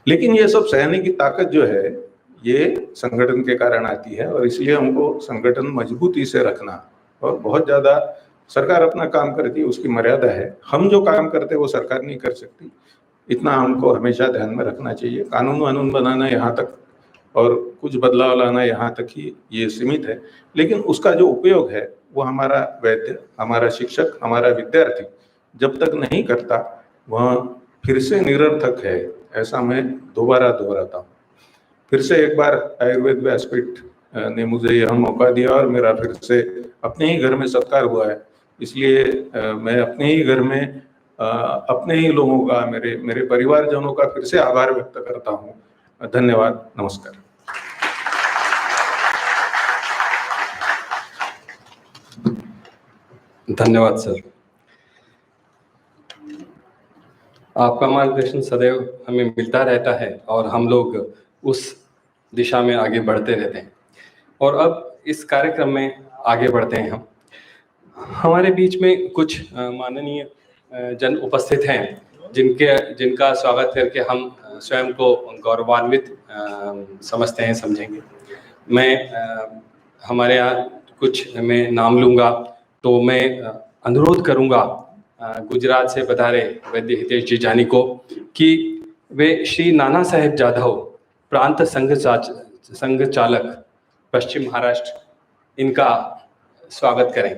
लेकिन ये सब सहने की ताकत जो है ये संगठन के कारण आती है, और इसलिए हमको संगठन मजबूती से रखना। और बहुत ज्यादा सरकार अपना काम करती है, उसकी मर्यादा है। हम जो काम करते हैं वो सरकार नहीं कर सकती, इतना हमको हमेशा ध्यान में रखना चाहिए। कानून वानून बनाना यहाँ तक और कुछ बदलाव लाना यहाँ तक ही ये सीमित है, लेकिन उसका जो उपयोग है वो हमारा वैद्य, हमारा शिक्षक, हमारा विद्यार्थी जब तक नहीं करता वह फिर से निरर्थक है, ऐसा मैं दोबारा दोहराता हूँ। फिर से एक बार आयुर्वेद व्यासपीठ ने मुझे यह मौका दिया और मेरा फिर से अपने ही घर में सत्कार हुआ है, इसलिए मैं अपने ही घर में अपने ही लोगों का, मेरे परिवारजनों का फिर से आभार व्यक्त करता हूँ। धन्यवाद, नमस्कार। धन्यवाद सर। आपका मार्गदर्शन सदैव हमें मिलता रहता है और हम लोग उस दिशा में आगे बढ़ते रहते हैं। और अब इस कार्यक्रम में आगे बढ़ते हैं हम। हमारे बीच में कुछ माननीय जन उपस्थित हैं जिनका स्वागत करके हम स्वयं को गौरवान्वित समझते हैं, समझेंगे। मैं हमारे यहाँ कुछ मैं नाम लूँगा, तो मैं अनुरोध करूँगा गुजरात से पधारे वैद्य हितेश जी जानी को कि वे श्री नाना साहेब जाधव, प्रांत संघ चालक, पश्चिम महाराष्ट्र, इनका स्वागत करें।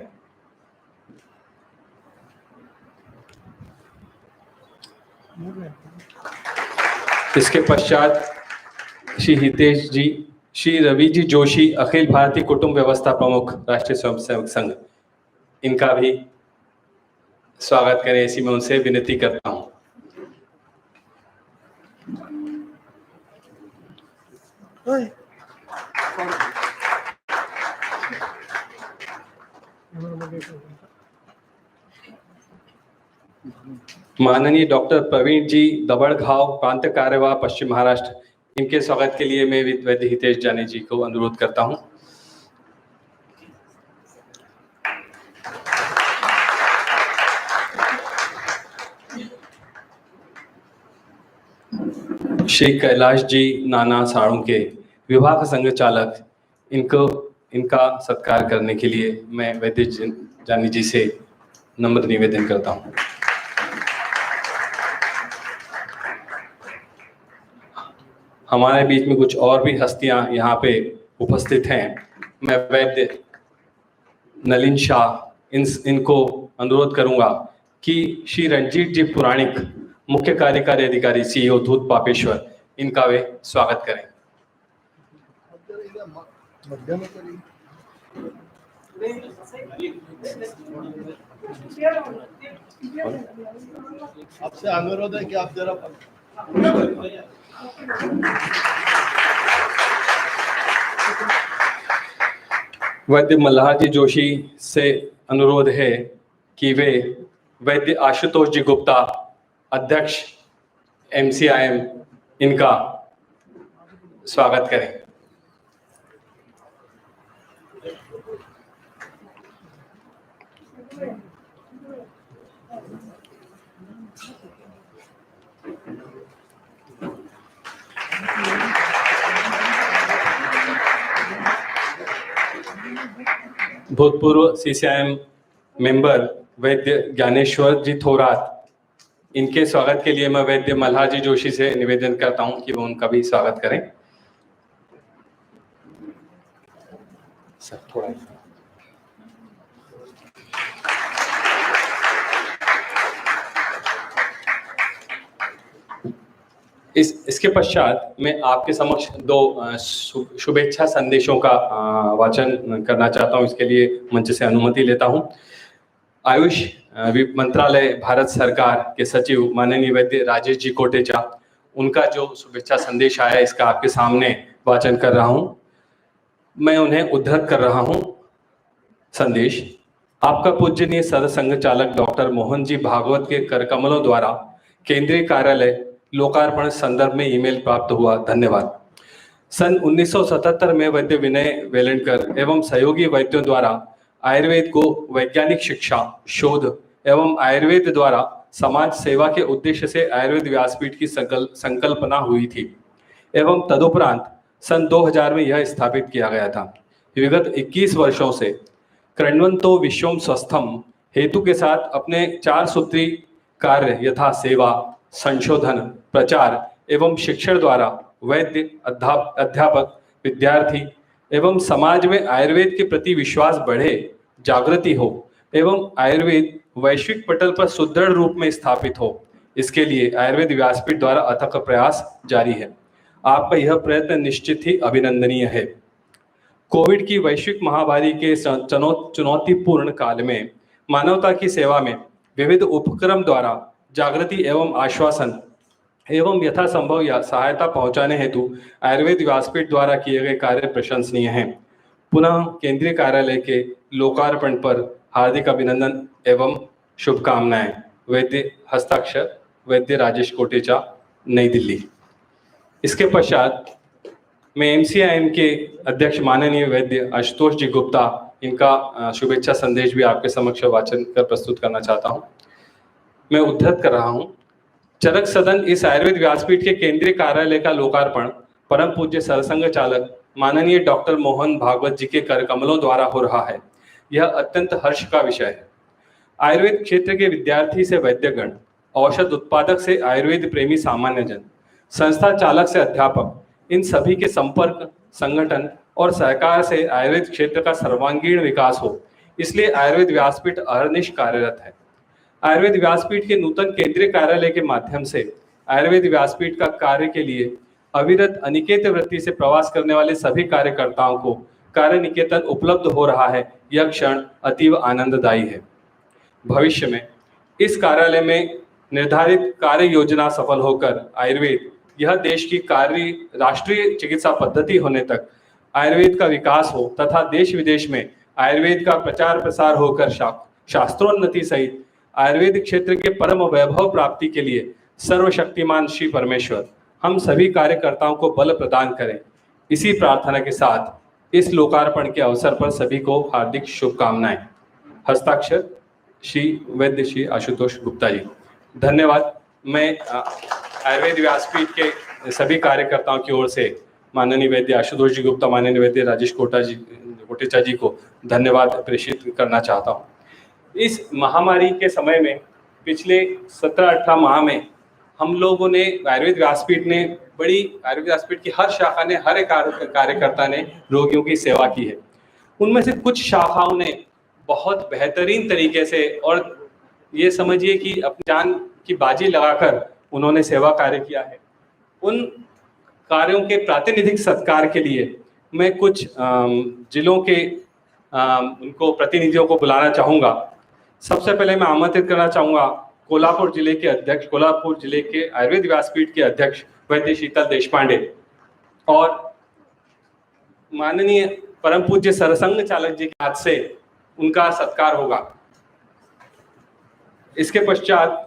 इसके पश्चात श्री हितेश जी, श्री रवि जी जोशी, अखिल भारतीय कुटुंब व्यवस्था प्रमुख, राष्ट्रीय स्वयंसेवक संघ, इनका भी स्वागत करें, ऐसी मैं उनसे विनती करता हूं। माननीय डॉक्टर प्रवीण जी दबड़घाव, प्रांत कार्यवाह, पश्चिम महाराष्ट्र, इनके स्वागत के लिए मैं वैद्य हितेश जानी जी को अनुरोध करता हूं। श्री कैलाश जी नाना साळुंके, विभाग संघ चालक, इनका सत्कार करने के लिए मैं वैद्य जानी जी से नम्र निवेदन करता हूं। हमारे बीच में कुछ और भी हस्तियां यहाँ पे उपस्थित हैं। मैं वैद्य नलिन शाह इनको अनुरोध करूंगा कि श्री रणजीत जी पुराणिक, मुख्य कार्यकारी अधिकारी, सीईओ दूध पापेश्वर, इनका वे स्वागत करें। आपसे अनुरोध है कि आप जरा वैद्य मल्हार जी जोशी से अनुरोध है कि वे वैद्य आशुतोष जी गुप्ता, अध्यक्ष MCIM, इनका स्वागत करें। भूतपूर्व CCIM मेंबर वैद्य ज्ञानेश्वर जी थोरात, इनके स्वागत के लिए मैं वैद्य मल्हार जी जोशी से निवेदन करता हूं कि वो उनका भी स्वागत करें। सर थोड़ा इसके पश्चात मैं आपके समक्ष दो शुभेच्छा संदेशों का वाचन करना चाहता हूं। इसके लिए मंच से अनुमति लेता हूं। आयुष मंत्रालय, भारत सरकार के सचिव माननीय वैद्य राजेश जी कोटेचा, उनका जो शुभेच्छा संदेश आया, इसका आपके सामने वाचन कर रहा हूं। मैं उन्हें उद्धृत कर रहा हूं। संदेश: आपका पूजनीय सरसंघ चालक डॉक्टर मोहन जी भागवत के करकमलों द्वारा केंद्रीय कार्यालय लोकार्पण संदर्भ में ईमेल प्राप्त हुआ, धन्यवाद। सन 1977 में वैद्य विनय वेलणकर एवं सहयोगी वैद्यों द्वारा आयुर्वेद को वैज्ञानिक शिक्षा, शोध एवं आयुर्वेद द्वारा समाज सेवा के उद्देश्य से आयुर्वेद व्यासपीठ की संकल्पना हुई थी एवं तदुपरांत सन 2000 में यह स्थापित किया गया था। विगत 21 वर्षों से कृण्वन्तो विश्वम स्वस्थम हेतु के साथ अपने 4 सूत्री कार्य यथा सेवा, संशोधन, प्रचार एवं शिक्षण द्वारा वैद्य, अध्यापक, विद्यार्थी एवं समाज में आयुर्वेद के प्रति विश्वास बढ़े, जागृति हो एवं आयुर्वेद वैश्विक पटल पर सुदृढ़ रूप में स्थापित हो, इसके लिए आयुर्वेद व्यासपीठ द्वारा अथक प्रयास जारी है। आपका यह प्रयत्न निश्चित ही अभिनंदनीय है। कोविड की वैश्विक महामारी के चुनौतीपूर्ण काल में मानवता की सेवा में विविध उपक्रम द्वारा जागृति एवं आश्वासन एवं यथासंभव या सहायता पहुंचाने हेतु आयुर्वेद व्यासपीठ द्वारा किए गए कार्य प्रशंसनीय हैं। पुनः केंद्रीय कार्यालय के लोकार्पण पर हार्दिक अभिनंदन एवं शुभकामनाएं। वैद्य हस्ताक्षर वैद्य राजेश कोटेचा, नई दिल्ली। इसके पश्चात मैं MCIM के अध्यक्ष माननीय वैद्य आशुतोष जी गुप्ता, इनका शुभेच्छा संदेश भी आपके समक्ष वाचन कर प्रस्तुत करना चाहता हूं। मैं उद्धृत कर रहा हूं। चरक सदन इस आयुर्वेद व्यासपीठ के केंद्रीय कार्यालय का लोकार्पण परम पूज्य सरसंघ चालक माननीय डॉक्टर मोहन भागवत जी के करकमलों द्वारा हो रहा है। यह अत्यंत हर्ष का विषय है। आयुर्वेद क्षेत्र के विद्यार्थी से वैद्यगण, औषध उत्पादक से आयुर्वेद प्रेमी सामान्य जन, संस्था चालक से अध्यापक, इन सभी के संपर्क, संगठन और सहकार से आयुर्वेद क्षेत्र का सर्वांगीण विकास हो, इसलिए आयुर्वेद व्यासपीठ अहर्निश कार्यरत है। आयुर्वेद व्यासपीठ के नूतन केंद्रीय कार्यालय के माध्यम से आयुर्वेद व्यासपीठ का कार्य के लिए अविरत अनिकेत वृत्ति से प्रवास करने वाले सभी कार्यकर्ताओं को कार्य निकेतन उपलब्ध हो रहा है। यह क्षण अतीव आनंददायी है। भविष्य में इस कार्यालय में निर्धारित कार्य योजना सफल होकर आयुर्वेद यह देश की राष्ट्रीय चिकित्सा पद्धति होने तक आयुर्वेद का विकास हो तथा देश विदेश में आयुर्वेद का प्रचार प्रसार होकर शास्त्रोन्नति सहित आयुर्वेद क्षेत्र के परम वैभव प्राप्ति के लिए सर्वशक्तिमान श्री परमेश्वर हम सभी कार्यकर्ताओं को बल प्रदान करें। इसी प्रार्थना के साथ इस लोकार्पण के अवसर पर सभी को हार्दिक शुभकामनाएं। हस्ताक्षर श्री वैद्य श्री आशुतोष गुप्ता जी। धन्यवाद। मैं आयुर्वेद व्यासपीठ के सभी कार्यकर्ताओं की ओर से माननीय वैद्य आशुतोष जी गुप्ता, माननीय वैद्य राजेश कोटेचा जी को धन्यवाद प्रेषित करना चाहता हूँ। इस महामारी के समय में पिछले 17-18 माह में हम लोगों ने आयुर्वेद व्यासपीठ ने आयुर्वेद व्यासपीठ की हर शाखा ने, हर एक कार्यकर्ता ने रोगियों की सेवा की है। उनमें से कुछ शाखाओं ने बहुत बेहतरीन तरीके से और ये समझिए कि अपनी जान की बाजी लगाकर उन्होंने सेवा कार्य किया है। उन कार्यों के प्रातिनिधिक सत्कार के लिए मैं कुछ जिलों के उनको प्रतिनिधियों को बुलाना चाहूँगा। सबसे पहले मैं आमंत्रित करना चाहूँगा कोल्हापुर जिले के अध्यक्ष, कोल्हापुर जिले के आयुर्वेद व्यासपीठ के अध्यक्ष वैद्य शीतल देशपांडे और माननीय परम पूज्य सरसंघ चालक जी के हाथ से उनका सत्कार होगा। इसके पश्चात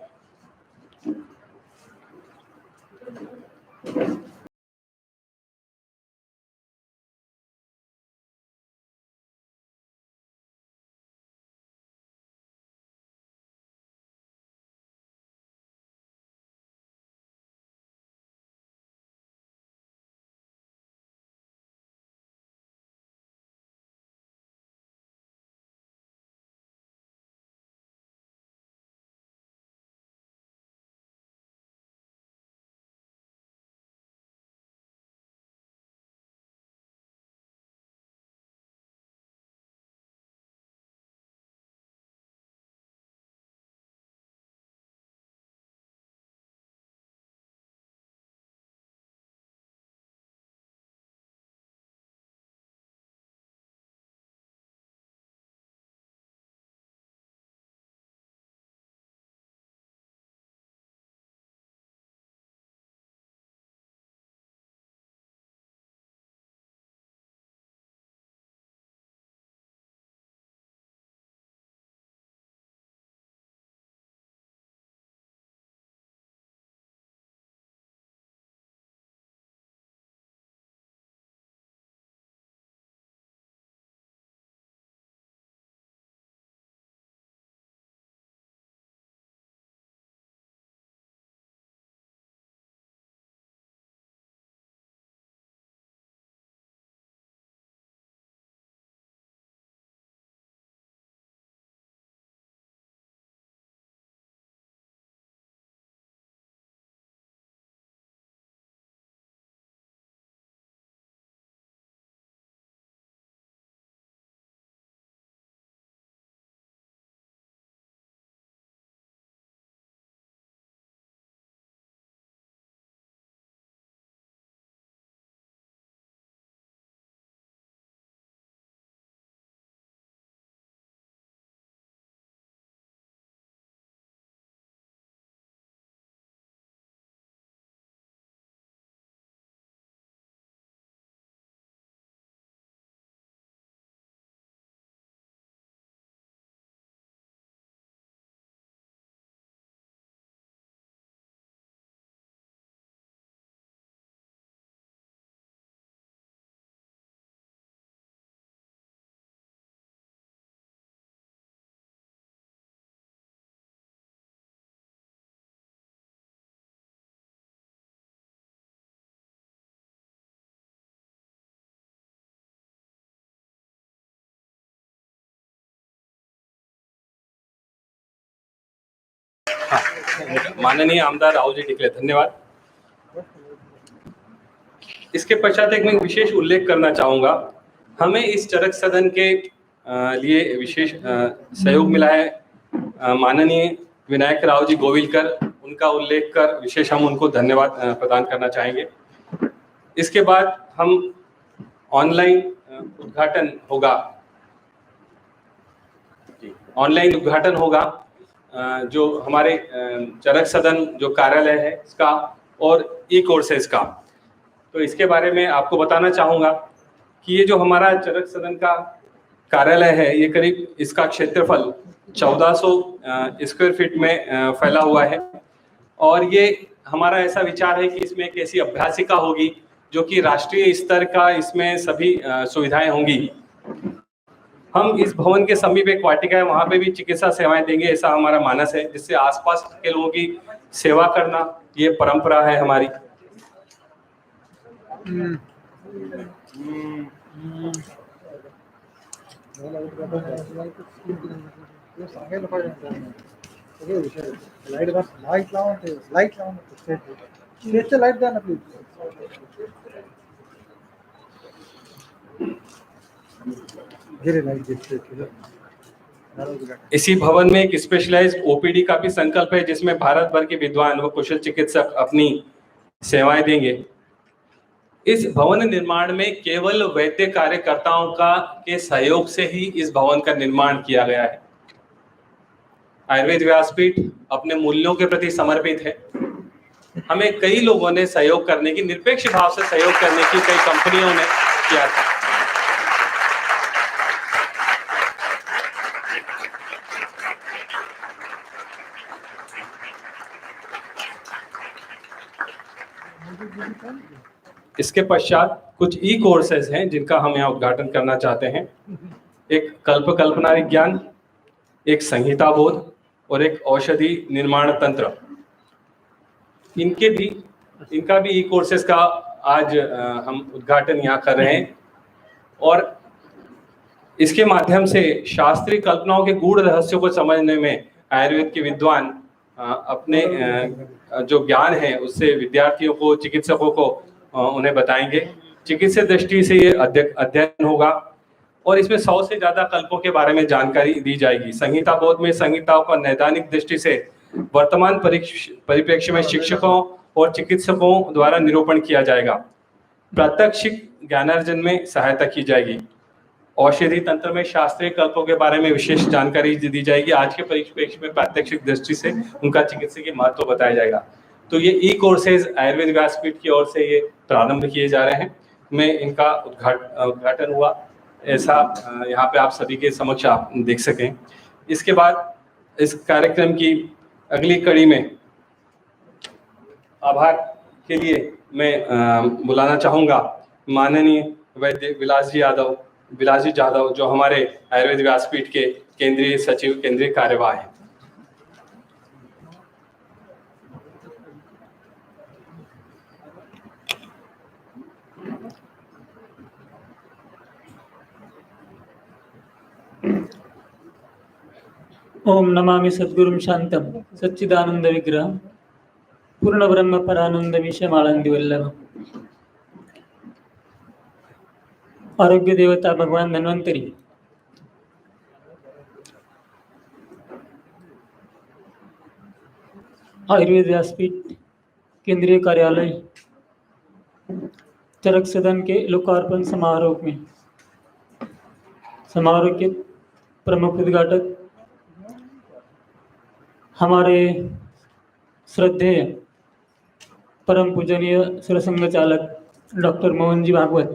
माननीय आमदार राहुल जी टिकले, धन्यवाद। इसके पश्चात एक मैं विशेष उल्लेख करना चाहूँगा। हमें इस चरक सदन के लिए विशेष सहयोग मिला है माननीय विनायक राव जी गोविलकर, उनका उल्लेख कर विशेष हम उनको धन्यवाद प्रदान करना चाहेंगे। इसके बाद हम ऑनलाइन उद्घाटन होगा जो हमारे चरक सदन जो कार्यालय है इसका और ई कोर्सेज का। तो इसके बारे में आपको बताना चाहूँगा कि ये जो हमारा चरक सदन का कार्यालय है, ये करीब इसका क्षेत्रफल 1400 स्क्वायर फीट में फैला हुआ है। और ये हमारा ऐसा विचार है कि इसमें एक ऐसी अभ्यासिका होगी जो कि राष्ट्रीय स्तर का इसमें सभी सुविधाएं होंगी। हम इस भवन के समीप एक वाटिका है, वहां पे भी चिकित्सा सेवाएं देंगे, ऐसा हमारा मानस है, जिससे आसपास के लोगों की सेवा करना ये परंपरा है हमारी। इसी भवन में एक स्पेशलाइज्ड ओपीडी का भी संकल्प है, जिसमें भारत भर के विद्वान व कुशल चिकित्सक अपनी सेवाएं देंगे। इस भवन निर्माण में केवल वैद्य कार्यकर्ताओं के सहयोग से ही इस भवन का निर्माण किया गया है। आयुर्वेद व्यासपीठ अपने मूल्यों के प्रति समर्पित है। हमें कई लोगों ने सहयोग करने की, निरपेक्ष भाव से सहयोग करने की कई कंपनियों ने किया था। इसके पश्चात कुछ ई कोर्सेज हैं जिनका हम यहाँ उद्घाटन करना चाहते हैं। एक कल्पना विज्ञान, एक संहिता बोध और एक औषधि निर्माण तंत्र। इनका भी ई कोर्सेज का आज हम उद्घाटन यहाँ कर रहे हैं। और इसके माध्यम से शास्त्रीय कल्पनाओं के गूढ़ रहस्यों को समझने में आयुर्वेद के विद्वान अपने जो ज्ञान है उससे विद्यार्थियों को, चिकित्सकों को उन्हें बताएंगे। चिकित्सा दृष्टि से ये अध्ययन होगा और इसमें 100 से ज्यादा कल्पों के बारे में जानकारी दी जाएगी। संहिता बोध में संहिताओं का नैदानिक दृष्टि से वर्तमान परिप्रेक्ष्य में शिक्षकों और चिकित्सकों द्वारा निरूपण किया जाएगा। प्रात्यक्षिक ज्ञानार्जन में सहायता की जाएगी। औषधि तंत्र में शास्त्रीय कल्पों के बारे में विशेष जानकारी दी जाएगी। आज के परिप्रेक्ष्य में प्रात्यक्षिक दृष्टि से उनका चिकित्सकीय महत्व बताया जाएगा। तो ये ई कोर्सेज आयुर्वेद व्यासपीठ की ओर से ये प्रारंभ किए जा रहे हैं। मैं इनका उद्घाटन हुआ ऐसा यहाँ पे आप सभी के समक्ष आप देख सकें। इसके बाद इस कार्यक्रम की अगली कड़ी में आभार के लिए मैं बुलाना चाहूँगा माननीय वैद्य विलास जी जाधव, जो हमारे आयुर्वेद व्यासपीठ के केंद्रीय सचिव, केंद्रीय कार्यवाह हैं। ओम नमामि सद्गुरुं शांतं सच्चिदानंद विग्रहं पूर्ण ब्रह्म परानंद विषमानंदी वल्लभं। आरोग्य देवता भगवान धन्वंतरी आयुर्वेद व्यासपीठ केंद्रीय कार्यालय चरक सदन के लोकार्पण समारोह के प्रमुख उद्घाटक हमारे श्रद्धेय परम पूजनीय सरसंघ चालक डॉक्टर मोहन जी भागवत,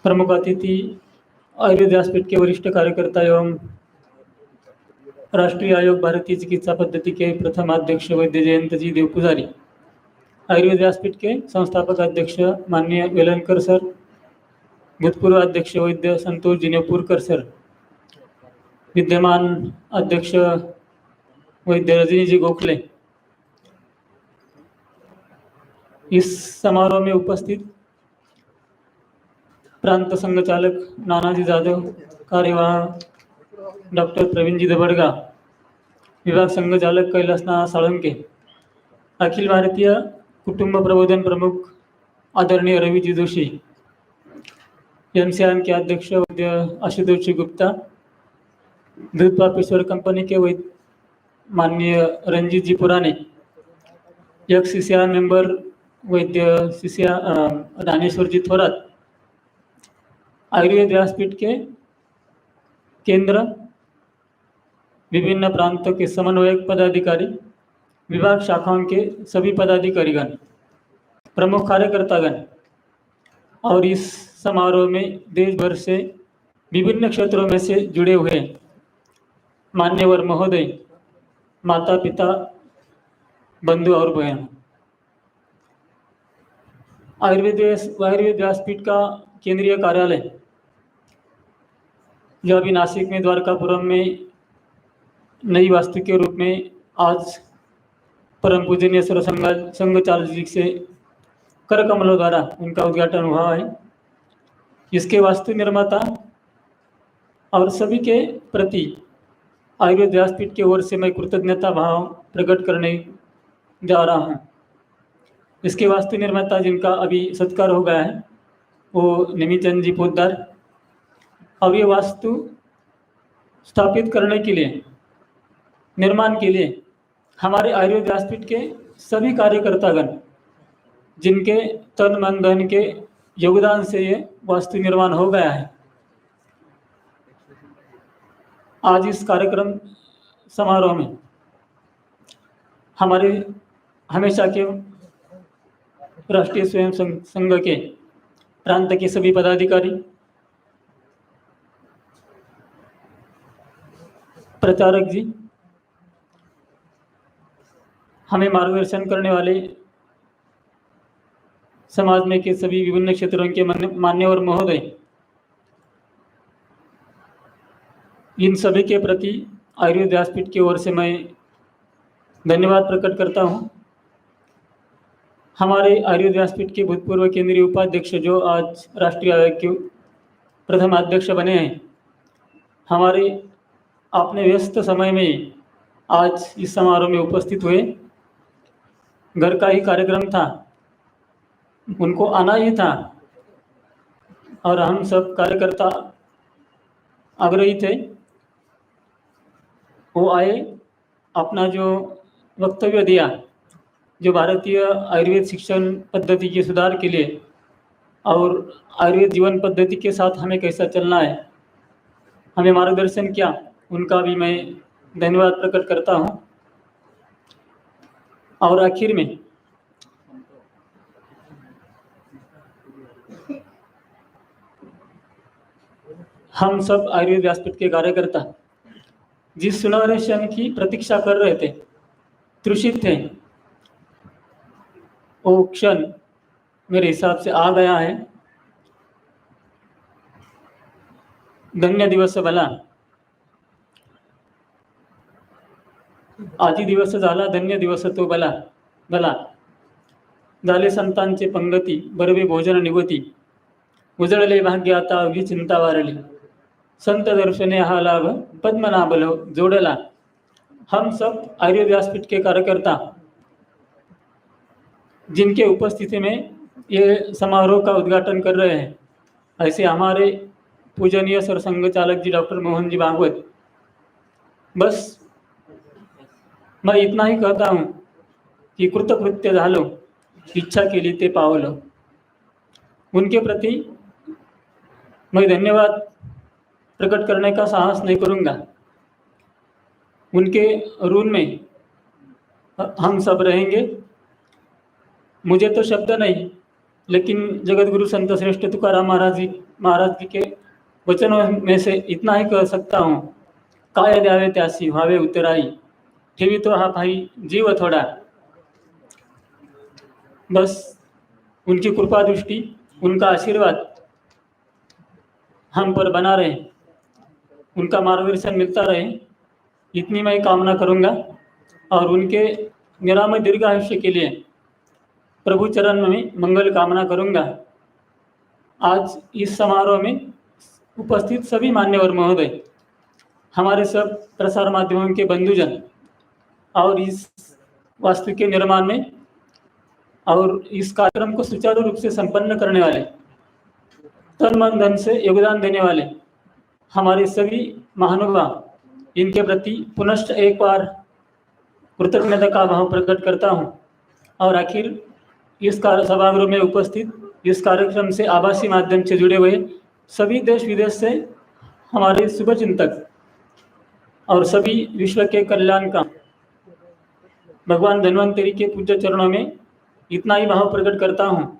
प्रमुख अतिथि आयुर्वेद व्यासपीठ के वरिष्ठ कार्यकर्ता एवं राष्ट्रीय आयोग भारतीय चिकित्सा पद्धति के प्रथम अध्यक्ष वैद्य जयंत जी देव पुजारी, आयुर्वेद व्यासपीठ के संस्थापक अध्यक्ष माननीय वेलनकर सर, भूतपूर्व अध्यक्ष वैद्य संतोष जी नेपुरकर सर, विद्यमान अध्यक्ष वैद्य रजनी जी गोखले, इस समारोह में उपस्थित प्रांत संघ चालक नानाजी जाधव, कार्यवाह डॉक्टर प्रवीण जी दबड़गा, विभाग संघ चालक कैलासनाथ साळुंके, अखिल भारतीय कुटुंब प्रबोधन प्रमुख आदरणीय रवि जी जोशी, एमसीआईएम के अध्यक्ष वैद्य आशुतोष जी गुप्ता, दूध पापेश्वर कंपनी के माननीय रंजीत जी पुराने, एक सीसीआर मेंबर वैद्य रानेश्वर जी थोरात, आयुर्वेद व्यासपीठ के केंद्र विभिन्न प्रांतों के समन्वयक पदाधिकारी, विभाग शाखाओं के सभी पदाधिकारीगण, प्रमुख कार्यकर्तागण और इस समारोह में देश भर से विभिन्न क्षेत्रों में से जुड़े हुए मान्यवर महोदय, माता पिता, बंधु और बहन, आयुर्वेद व्यासपीठ का केंद्रीय कार्यालय जो अभी नासिक में द्वारकापुरम में नई वास्तु के रूप में आज परम पूजनीय संघचालक जी से कर कमलों द्वारा उनका उद्घाटन हुआ है। इसके वास्तु निर्माता और सभी के प्रति आयुर्वेद व्यासपीठ की ओर से मैं कृतज्ञता भाव प्रकट करने जा रहा हूँ। इसके वास्तु निर्माता जिनका अभी सत्कार हो गया है वो निमिचंद जी पोद्दार, और ये वास्तु स्थापित करने के लिए, निर्माण के लिए हमारे आयुर्वेद व्यासपीठ के सभी कार्यकर्तागण जिनके तन मन धन के योगदान से ये वास्तु निर्माण हो गया है। आज इस कार्यक्रम समारोह में हमारे हमेशा के राष्ट्रीय स्वयं संघ के प्रांत के सभी पदाधिकारी, प्रचारक जी, हमें मार्गदर्शन करने वाले समाज में के सभी विभिन्न क्षेत्रों के मान्यवर महोदय, इन सभी के प्रति आयुर्वेद व्यासपीठ की ओर से मैं धन्यवाद प्रकट करता हूं। हमारे आयुर्वेद व्यासपीठ के भूतपूर्व केंद्रीय उपाध्यक्ष जो आज राष्ट्रीय आयोग के प्रथम अध्यक्ष बने हैं, हमारे अपने व्यस्त समय में आज इस समारोह में उपस्थित हुए। घर का ही कार्यक्रम था, उनको आना ही था और हम सब कार्यकर्ता आग्रही थे। वो आए, अपना जो वक्तव्य दिया, जो भारतीय आयुर्वेद शिक्षण पद्धति के सुधार के लिए और आयुर्वेद जीवन पद्धति के साथ हमें कैसा चलना है, हमें मार्गदर्शन किया, उनका भी मैं धन्यवाद प्रकट करता हूं। और आखिर में हम सब आयुर्वेद व्यासपीठ के कार्यकर्ता जिस सुनहरे क्षण की प्रतीक्षा कर रहे थे, तृषित थे, वो क्षण मेरे हिसाब से आ गया है। धन्य दिवस भला, आजी दिवस झाला धन्य दिवस तो भला भला, झाले संतांचे पंगती, बरवे भोजन निगोती, उजळले भाग्य आता अवघी चिंता वारली, संत दर्शने हा लाभ पद्मनाभ जोडला। हम सब आयुर्वेद व्यासपीठ के कार्यकर्ता जिनके उपस्थिति में ये समारोह का उद्घाटन कर रहे हैं, ऐसे हमारे पूजनीय सर संघ चालक जी डॉक्टर मोहन जी भागवत, बस मैं इतना ही कहता हूँ कि कृतकृत्य झालो, इच्छा केली ते पावलो। उनके प्रति मैं धन्यवाद प्रकट करने का साहस नहीं करूँगा। उनके ऋण में हम सब रहेंगे। मुझे तो शब्द नहीं, लेकिन जगत गुरु संत श्रेष्ठ तुकाराम महाराज जी के वचनों में से इतना ही कह सकता हूँ, काय द्यावे त्यासी व्हावे उतराई, ठेवी तो हा भाई जीव थोड़ा। बस उनकी कृपा दृष्टि, उनका आशीर्वाद हम पर बना रहे, उनका मार्गदर्शन मिलता रहे, इतनी मैं कामना करूंगा। और उनके निरामय दीर्घायुष्य के लिए प्रभु चरण में मंगल कामना करूंगा। आज इस समारोह में उपस्थित सभी मान्यवर महोदय, हमारे सब प्रसार माध्यमों के बंधुजन और इस वास्तु के निर्माण में और इस कार्यक्रम को सुचारू रूप से संपन्न करने वाले, तन मन धन से योगदान देने वाले हमारे सभी महानुभाव, इनके प्रति पुनश्च एक बार कृतज्ञता का भाव प्रकट करता हूं। और आखिर इस सभागृह में उपस्थित, इस कार्यक्रम से आभासी माध्यम से जुड़े हुए सभी देश विदेश से हमारे शुभचिंतक और सभी विश्व के कल्याण का भगवान धन्वंतरी के पूज्य चरणों में इतना ही भाव प्रकट करता हूँ।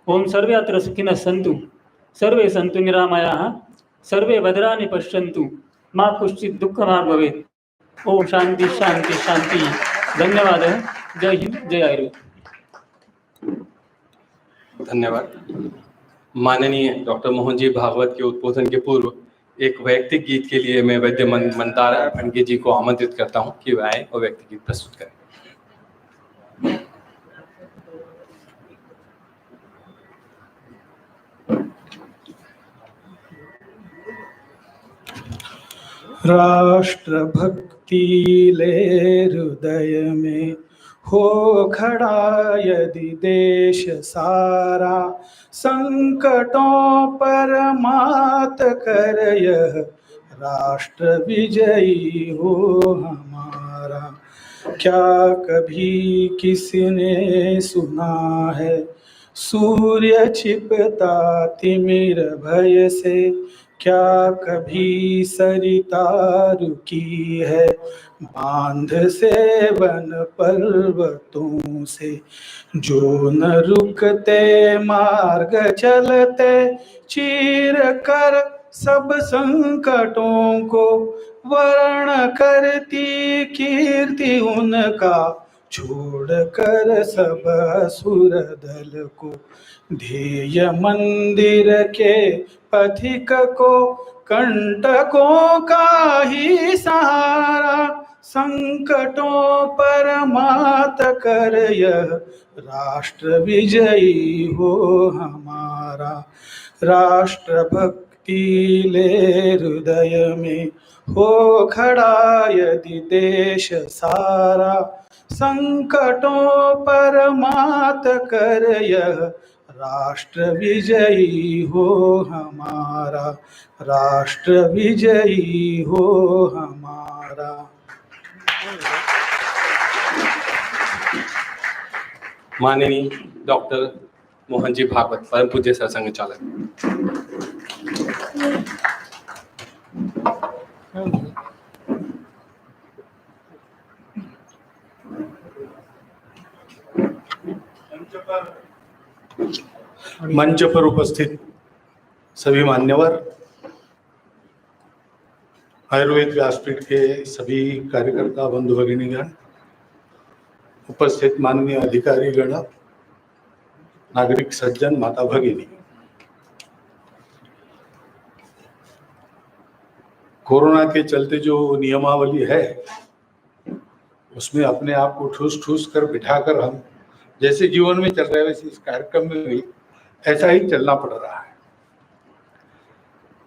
ओम सर्वे अत्र सुखिनः सन्तु, सर्वे सन्तु निरामयाः सर्वे भद्राणि पश्यन्तु मा कश्चित् दुःखभाग् भवेत्। ओम शांति शांति शांति। धन्यवाद। जय हिंद जय आयुर्वेद। धन्यवाद। माननीय डॉक्टर मोहन जी भागवत के उद्बोधन के पूर्व एक वैयक्तिक गीत के लिए मैं वैद्य मंदारा फंडगे जी को आमंत्रित करता हूं कि वह आए और वैयक्तिक गीत प्रस्तुत करें। राष्ट्रभक्ति ले हृदय में हो खड़ा यदि देश सारा, संकटों पर मात कर यह राष्ट्र विजयी हो हमारा। क्या कभी किसी ने सुना है सूर्य छिपता तिमिर भय से? क्या कभी सरिता रुकी है बांध से वन पर्वतों से? जो न रुकते मार्ग चलते चीर कर सब संकटों को, वर्ण करती कीर्ति उनका छोड़ कर सब असुर दल को। ध्येय मंदिर के पथिक को कंटकों का ही सहारा, संकटों पर मात कर यह राष्ट्र विजयी हो हमारा। राष्ट्रभक्ति ले हृदय में हो खड़ा यदि देश सारा, संकटों पर मात कर यह राष्ट्र विजयी हो हमारा। राष्ट्र विजयी हो हमारा। माननीय डॉक्टर मोहन जी भागवत परम पूज्य सरसंघ चालक। मंच पर उपस्थित सभी मान्यवर, आयुर्वेद व्यासपीठ के सभी कार्यकर्ता बंधु भगिनीगण, उपस्थित माननीय अधिकारी गण, नागरिक सज्जन, माता भगिनी, कोरोना के चलते जो नियमावली है उसमें अपने आप को ठूस ठूस कर बिठाकर हम जैसे जीवन में चल रहे हैं वैसे इस कार्यक्रम में भी ऐसा ही चलना पड़ रहा है।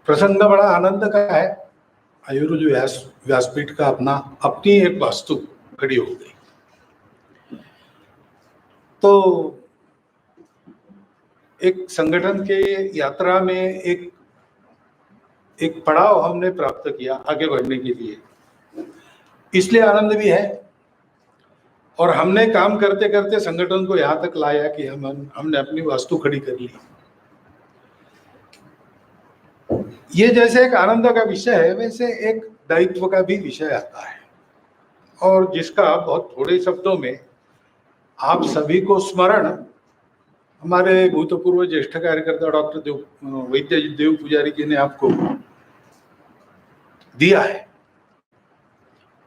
प्रसंग बड़ा आनंद का है। आयुर्वेद व्यासपीठ का अपनी एक वास्तु खड़ी हो गई। तो एक संगठन के यात्रा में एक पड़ाव हमने प्राप्त किया आगे बढ़ने के लिए, इसलिए आनंद भी है। और हमने काम करते करते संगठन को यहाँ तक लाया कि हमने अपनी वास्तु खड़ी कर ली। ये जैसे एक आनंद का विषय है वैसे एक दायित्व का भी विषय आता है, और जिसका बहुत थोड़े शब्दों में आप सभी को स्मरण हमारे भूतपूर्व ज्येष्ठ कार्यकर्ता डॉक्टर वैद्य देव पुजारी जी ने आपको दिया है,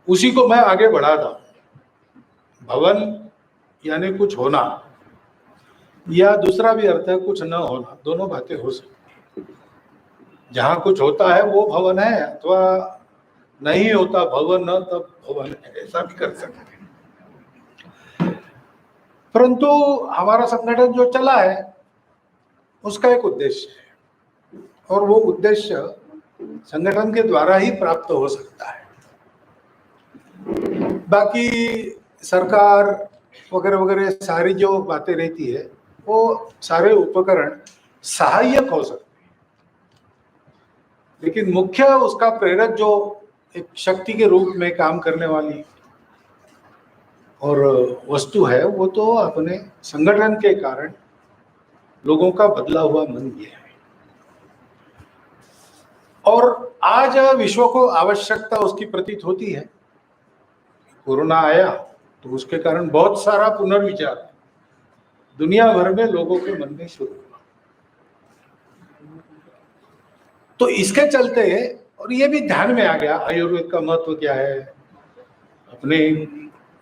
उसी को मैं आगे बढ़ाता हूं। भवन यानी कुछ होना, या दूसरा भी अर्थ है कुछ न होना, दोनों बातें हो सकती हैं। जहां कुछ होता है वो भवन है, अथवा नहीं होता भवन न तब भवन है, ऐसा भी कर सकते हैं। परंतु हमारा संगठन जो चला है उसका एक उद्देश्य है, और वो उद्देश्य संगठन के द्वारा ही प्राप्त हो सकता है। बाकी सरकार वगैरह वगैरह सारी जो बातें रहती है वो सारे उपकरण सहायक हो सकते हैं, लेकिन मुख्य उसका प्रेरक जो एक शक्ति के रूप में काम करने वाली और वस्तु है वो तो अपने संगठन के कारण लोगों का बदला हुआ मन ये है। और आज विश्व को आवश्यकता उसकी प्रतीत होती है। कोरोना आया तो उसके कारण बहुत सारा पुनर्विचार दुनिया भर में लोगों के मन में शुरू हुआ। तो इसके चलते, और ये भी ध्यान में आ गया आयुर्वेद का महत्व क्या है। अपने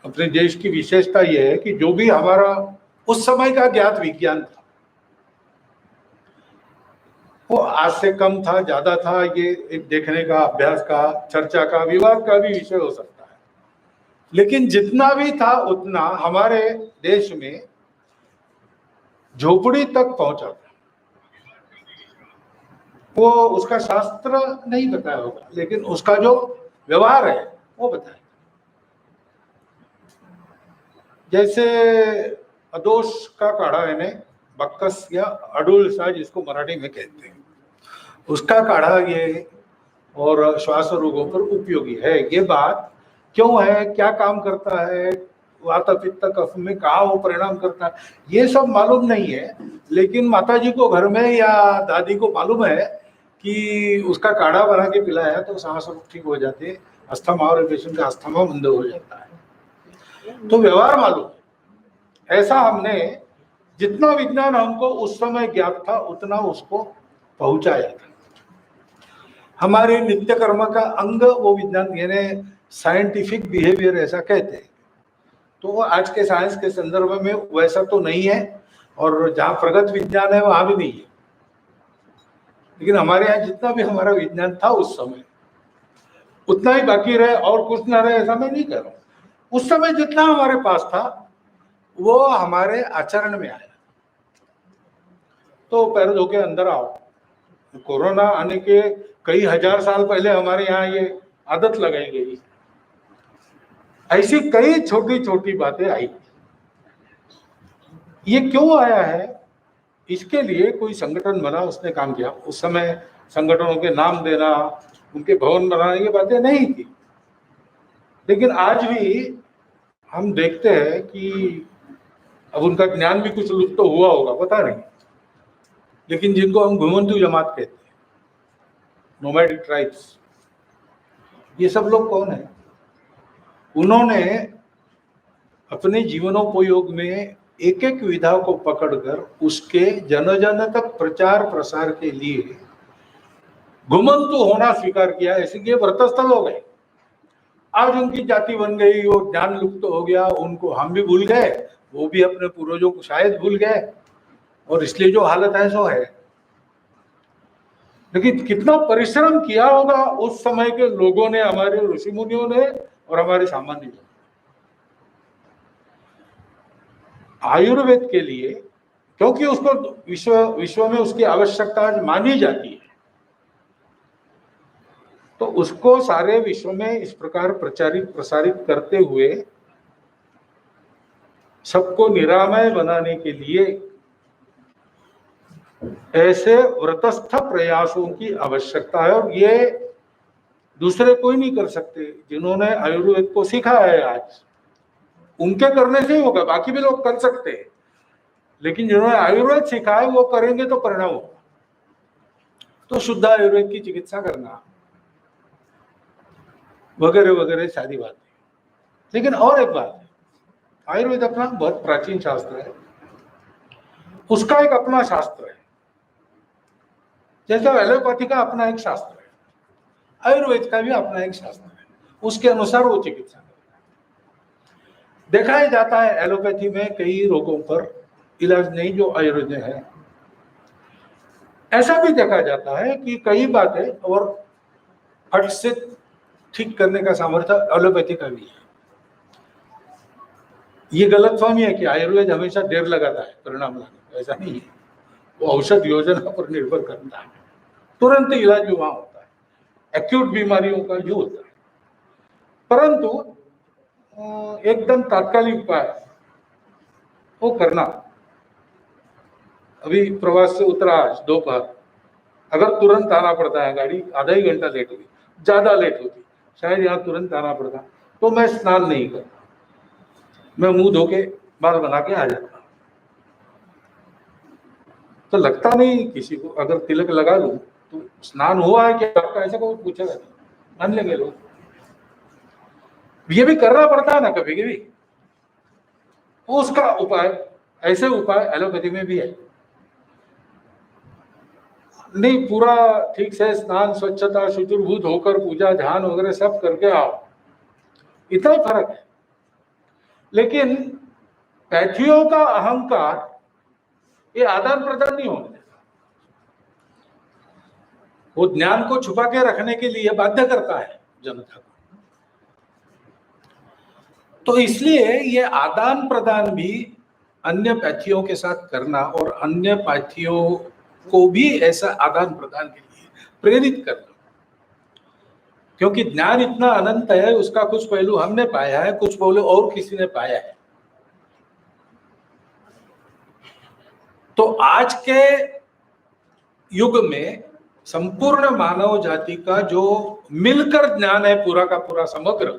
अपने देश की विशेषता ये है कि जो भी हमारा उस समय का ज्ञात विज्ञान था वो आज से कम था, ज्यादा था, ये एक देखने का, अभ्यास का, चर्चा का, विवाद का भी विषय हो सकता है। लेकिन जितना भी था उतना हमारे देश में झोपड़ी तक पहुंचा था। वो उसका शास्त्र नहीं बताया होगा, लेकिन उसका जो व्यवहार है वो बताया। जैसे अदोष का काढ़ा है ना, बक्कस या अडुल सा जिसको मराठी में कहते हैं, उसका काढ़ा ये और श्वास रोगों पर उपयोगी है। ये बात क्यों है, क्या काम करता है, वात पित्त कफ में कहाँ वो परिणाम करता है, ये सब मालूम नहीं है। लेकिन माताजी को घर में या दादी को मालूम है कि उसका काढ़ा बना के पिलाया तो सांस ठीक हो जाते हैं, अस्थमा और पेशेंट का अस्थमा बंद हो जाता है। तो व्यवहार मालूम है। ऐसा हमने जितना विज्ञान हमको उस समय ज्ञात था उतना उसको पहुंचाया था। हमारे नित्य कर्म का अंग वो विज्ञान, यानी साइंटिफिक बिहेवियर ऐसा कहते हैं। तो आज के साइंस के संदर्भ में वैसा तो नहीं है, और जहाँ प्रगत विज्ञान है वहां भी नहीं है। लेकिन हमारे यहाँ जितना भी हमारा विज्ञान था उस समय उतना ही बाकी रहे और कुछ ना रहे, ऐसा मैं नहीं कर रहा हूँ। उस समय जितना हमारे पास था वो हमारे आचरण में आया। तो पैर धो के अंदर आओ। कोरोना आने के कई हजार साल पहले हमारे यहाँ ये आदत लगाई गई। ऐसी कई छोटी छोटी बातें आई। ये क्यों आया है, इसके लिए कोई संगठन बना, उसने काम किया। उस समय संगठनों के नाम देना, उनके भवन बनाने की बातें नहीं थी। लेकिन आज भी हम देखते हैं कि अब उनका ज्ञान भी कुछ लुप्त तो हुआ होगा, पता नहीं। लेकिन जिनको हम घुमंतु जमात कहते हैं, नोमैडिक ट्राइब्स, ये सब लोग कौन है? उन्होंने अपने जीवनोपयोग में एक एक विधा को पकड़कर उसके जन जन तक प्रचार प्रसार के लिए घुमंतु होना स्वीकार किया। ऐसे कि व्रतस्थ हो गए। आज उनकी जाति बन गई, वो ज्ञान लुप्त हो गया, उनको हम भी भूल गए, वो भी अपने पूर्वजों को शायद भूल गए, और इसलिए जो हालत है सो है। लेकिन कितना परिश्रम किया होगा उस समय के लोगों ने, हमारे ऋषि मुनियों ने और हमारे सामान्य लोग। आयुर्वेद के लिए, क्योंकि उसको विश्व में उसकी आवश्यकता मानी जाती है, तो उसको सारे विश्व में इस प्रकार प्रचारित प्रसारित करते हुए सबको निरामय बनाने के लिए ऐसे व्रतस्थ प्रयासों की आवश्यकता है। और ये दूसरे कोई नहीं कर सकते। जिन्होंने आयुर्वेद को सीखा है आज, उनके करने से ही होगा। बाकी भी लोग कर सकते हैं, लेकिन जिन्होंने आयुर्वेद सीखा है वो करेंगे तो परिणाम होगा। तो शुद्ध आयुर्वेद की चिकित्सा करना वगैरह वगैरह सारी बात है। लेकिन और एक बात है, आयुर्वेद अपना बहुत प्राचीन शास्त्र है, उसका एक अपना शास्त्र है। जैसा एलोपैथी का अपना एक शास्त्र है, आयुर्वेद का भी अपना एक शास्त्र है। उसके अनुसार वो चिकित्सा देखा ही जाता है। एलोपैथी में कई रोगों पर इलाज नहीं जो आयुर्वेद में है। ऐसा भी देखा जाता है कि कई बातें और फट से ठीक करने का सामर्थ्य एलोपैथी का भी है। ये गलतफहमी है कि आयुर्वेद हमेशा देर लगाता है परिणाम लाने में, ऐसा नहीं है। वो औषध योजना पर निर्भर करता है। तुरंत इलाज भी वहां होता है, एक्यूट बीमारियों का जो होता है। परंतु एकदम तात्कालिक उपाय वो करना। अभी प्रवास से उतरा आज दोपहर, अगर तुरंत आना पड़ता है, गाड़ी आधा ही घंटा लेट हुई, ज्यादा लेट होती, शायद यहाँ तुरंत आना पड़ता, तो मैं स्नान नहीं करता, मैं मुंह धो के बाल बना के आ जाता। तो लगता नहीं किसी को, अगर तिलक लगा लूं तो स्नान हुआ है क्या आपका, ऐसा कोई पूछेगा नहीं, मान लेंगे लोग। ये भी करना पड़ता है ना कभी कभी। उसका उपाय, ऐसे उपाय एलोपैथी में भी है। नहीं, पूरा ठीक से स्नान, स्वच्छता, शुचिर्भूत होकर पूजा ध्यान वगैरह सब करके आओ, इतना ही फर्क है। लेकिन पैथियों का अहंकार ये आदान प्रदान नहीं होने देता। वो ज्ञान को छुपा के रखने के लिए बाध्य करता है जनता को। तो इसलिए ये आदान प्रदान भी अन्य पैथियों के साथ करना और अन्य पैथियों को भी ऐसा आदान प्रदान के लिए प्रेरित करना, क्योंकि ज्ञान इतना अनंत है, उसका कुछ पहलू हमने पाया है, कुछ पहलू और किसी ने पाया है। तो आज के युग में संपूर्ण मानव जाति का जो मिलकर ज्ञान है पूरा का पूरा समग्र,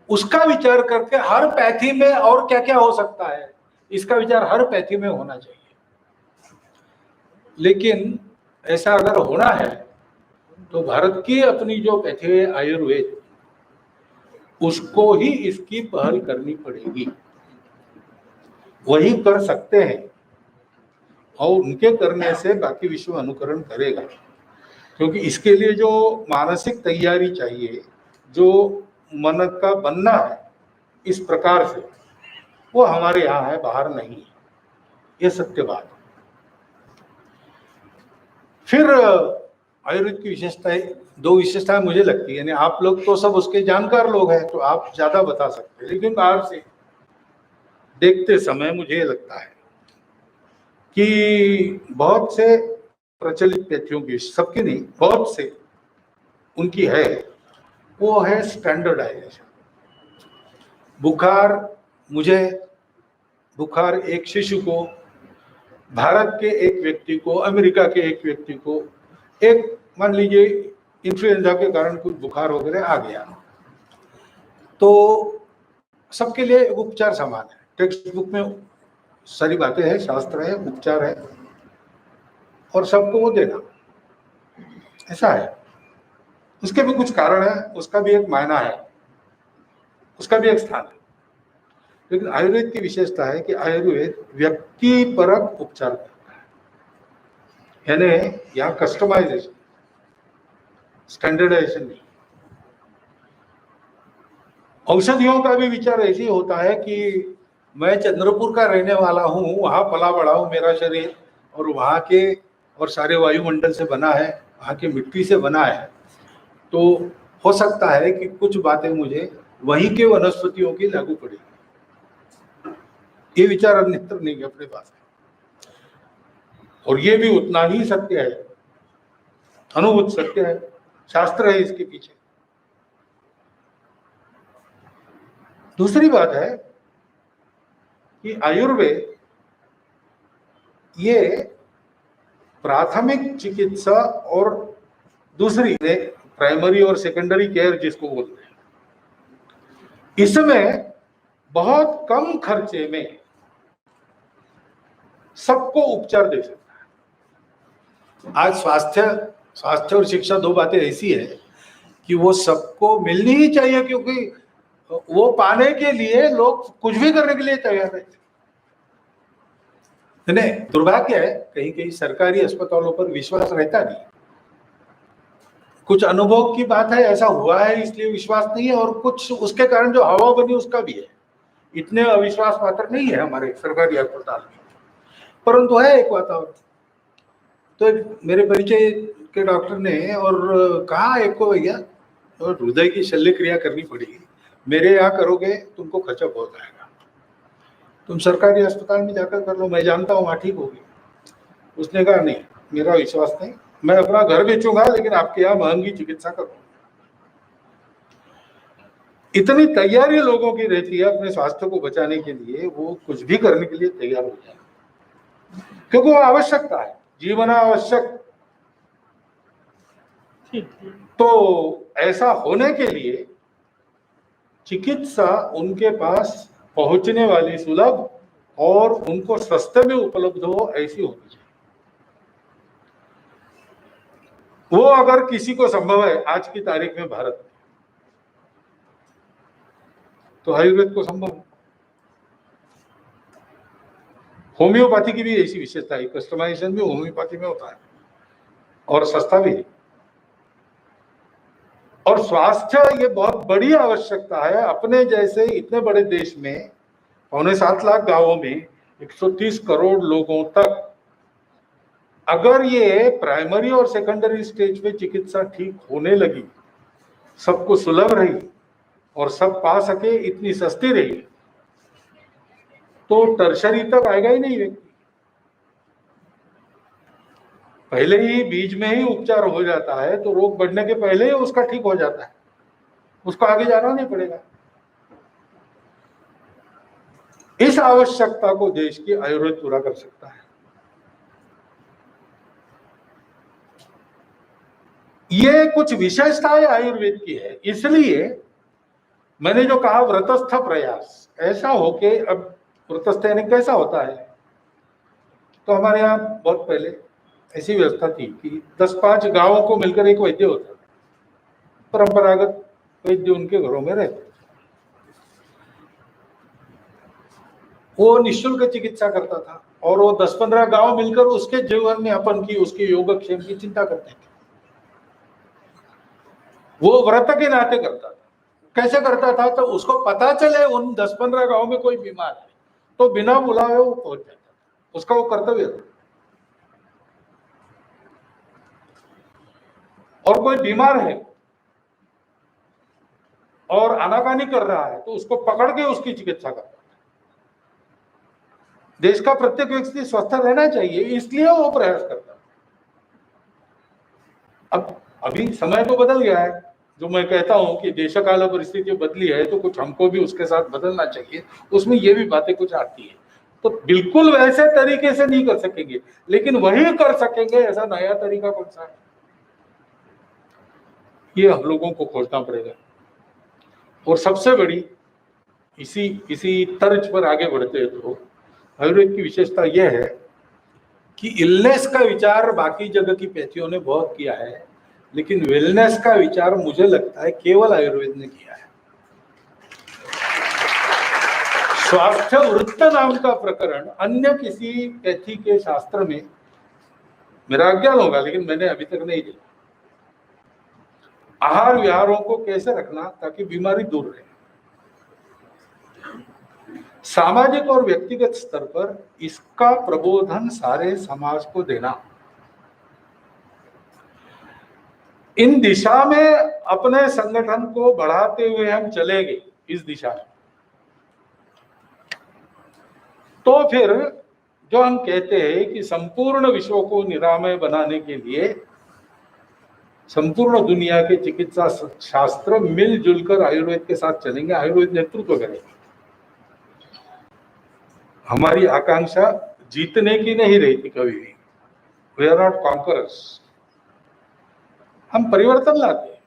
उसका विचार करके हर पैथी में और क्या क्या हो सकता है, इसका विचार हर पैथी में होना चाहिए। लेकिन ऐसा अगर होना है तो भारत की अपनी जो पैथी है आयुर्वेद, उसको ही इसकी पहल करनी पड़ेगी। वही कर सकते हैं और उनके करने से बाकी विश्व अनुकरण करेगा, क्योंकि इसके लिए जो मानसिक तैयारी चाहिए, जो मन का बनना है इस प्रकार से, वो हमारे यहाँ है, बाहर नहीं है। ये सत्य बात है। फिर आयुर्वेद की विशेषताएं, दो विशेषताएं मुझे लगती है, यानी आप लोग तो सब उसके जानकार लोग हैं तो आप ज्यादा बता सकते हैं, लेकिन बाहर से देखते समय मुझे लगता है कि बहुत से प्रचलित पैथियों की, सबकी नहीं, बहुत से उनकी है, वो है स्टैंडर्डाइजेशन। बुखार एक शिशु को, भारत के एक व्यक्ति को, अमेरिका के एक व्यक्ति को, एक मान लीजिए इन्फ्लुएंजा के कारण कुछ बुखार वगैरह आ गया, तो सबके लिए उपचार समान है। टेक्स्ट बुक में सारी बातें हैं, शास्त्र है, उपचार है, और सबको वो देना, ऐसा है। उसके भी कुछ कारण है, उसका भी एक मायना है, उसका भी एक स्थान है। लेकिन आयुर्वेद की विशेषता है कि आयुर्वेद व्यक्ति परक उपचार करता है, यानी यहाँ कस्टमाइजेशन, स्टैंडर्डाइजेशन नहीं। औषधियों का भी विचार ऐसे होता है कि मैं चंद्रपुर का रहने वाला हूँ, वहाँ पला बड़ा हूँ, मेरा शरीर और वहाँ के और सारे वायुमंडल से बना है, वहाँ की मिट्टी से बना है, तो हो सकता है कि कुछ बातें मुझे वहीं के वनस्पतियों की लागू पड़ेगी। ये विचार अन्यत्र नहीं है, अपने पास है, और ये भी उतना ही सत्य है, अनुभूत सत्य है, शास्त्र है इसके पीछे। दूसरी बात है कि आयुर्वेद ये प्राथमिक चिकित्सा और दूसरी प्राइमरी और सेकेंडरी केयर जिसको बोलते हैं, इसमें बहुत कम खर्चे में सबको उपचार दे सकता है। आज स्वास्थ्य और शिक्षा दो बातें ऐसी है कि वो सबको मिलनी ही चाहिए, क्योंकि वो पाने के लिए लोग कुछ भी करने के लिए तैयार रहते हैं। दुर्भाग्य है, कहीं कहीं सरकारी अस्पतालों पर विश्वास रहता नहीं। कुछ अनुभव की बात है, ऐसा हुआ है इसलिए विश्वास नहीं है, और कुछ उसके कारण जो हवा बनी उसका भी है। इतने अविश्वास पात्र नहीं है हमारे सरकारी अस्पताल में, परंतु है एक वातावरण। तो एक मेरे परिचय के डॉक्टर ने और कहा एक को, भैया और हृदय की शल्य क्रिया करनी पड़ेगी, मेरे यहाँ करोगे तुमको खर्चा बहुत आएगा, तुम सरकारी अस्पताल में जाकर कर लो, मैं जानता हूँ वहाँ ठीक होगी। उसने कहा नहीं, मेरा विश्वास नहीं, मैं अपना घर बेचूंगा लेकिन आपके यहाँ महंगी चिकित्सा करूंगा। इतनी तैयारी लोगों की रहती है अपने स्वास्थ्य को बचाने के लिए, वो कुछ भी करने के लिए तैयार हो जाए, क्योंकि वो आवश्यकता है, जीवन आवश्यक। तो ऐसा होने के लिए चिकित्सा उनके पास पहुंचने वाली, सुलभ और उनको सस्ते में उपलब्ध हो, ऐसी होनी चाहिए। वो अगर किसी को संभव है आज की तारीख में भारत में, तो आयुर्वेद को संभव है। होम्योपैथी की भी ऐसी विशेषता है, कस्टमाइजेशन भी होम्योपैथी में होता है। और सस्ता भी है। और स्वास्थ्य ये बहुत बड़ी आवश्यकता है। अपने जैसे इतने बड़े देश में 6.25 लाख गांवों में 130 करोड़ लोगों तक अगर ये प्राइमरी और सेकेंडरी स्टेज पे चिकित्सा ठीक होने लगी, सबको सुलभ रही और सब पा सके, इतनी सस्ती रही, तो टर्शरी तक आएगा ही नहीं व्यक्ति। पहले ही बीच में ही उपचार हो जाता है तो रोग बढ़ने के पहले ही उसका ठीक हो जाता है, उसको आगे जाना नहीं पड़ेगा। इस आवश्यकता को देश की आयुर्वेद पूरा कर सकता है। ये कुछ विशेषताएं आयुर्वेद की है, इसलिए मैंने जो कहा व्रतस्थ प्रयास ऐसा हो के, अब व्रतस्थ यानी कैसा होता है, तो हमारे यहाँ बहुत पहले ऐसी व्यवस्था थी कि 10-5 गांवों को मिलकर एक वैद्य होता था, परंपरागत वैद्य उनके घरों में रहते, वो निःशुल्क चिकित्सा करता था और वो 10-15 गांव मिलकर उसके जीवन में अपन की, उसके योगक्षेम की चिंता करते थे। वो व्रत के नाते करता था। कैसे करता था, तो उसको पता चले उन 10-15 गांव में कोई बीमार है तो बिना बुलाए वो पहुंच जाता था, उसका वो कर्तव्य था। और कोई बीमार है और आनाकानी कर रहा है तो उसको पकड़ के उसकी चिकित्सा करता था। देश का प्रत्येक व्यक्ति स्वस्थ रहना चाहिए, इसलिए वो प्रयास करता। अब अभी समय तो बदल गया है, जो मैं कहता हूं कि देशकाल परिस्थिति बदली है तो कुछ हमको भी उसके साथ बदलना चाहिए, उसमें ये भी बातें कुछ आती है। तो बिल्कुल वैसे तरीके से नहीं कर सकेंगे, लेकिन वही कर सकेंगे ऐसा नया तरीका कौन सा है, ये हम लोगों को खोजना पड़ेगा। और सबसे बड़ी इसी तर्ज पर आगे बढ़ते हैं तो आयुर्वेद की विशेषता यह है कि इलनेस का विचार बाकी जगह की पैथियों ने बहुत किया है, लेकिन वेलनेस का विचार मुझे लगता है केवल आयुर्वेद ने किया है। स्वास्थ्य वृत्त नाम का प्रकरण अन्य किसी पैथी के शास्त्र में, मेरा अज्ञान होगा लेकिन मैंने अभी तक नहीं देखा। आहार विहारों को कैसे रखना ताकि बीमारी दूर रहे, सामाजिक और व्यक्तिगत स्तर पर इसका प्रबोधन सारे समाज को देना, इन दिशा में अपने संगठन को बढ़ाते हुए हम चलेंगे इस दिशा में, तो फिर जो हम कहते हैं कि संपूर्ण विश्व को निरामय बनाने के लिए संपूर्ण दुनिया के चिकित्सा शास्त्र मिलजुल कर आयुर्वेद के साथ चलेंगे, आयुर्वेद नेतृत्व करेंगे। हमारी आकांक्षा जीतने की नहीं रही थी कभी भी, वी आर नॉट कॉन्करर्स। हम परिवर्तन लाते हैं,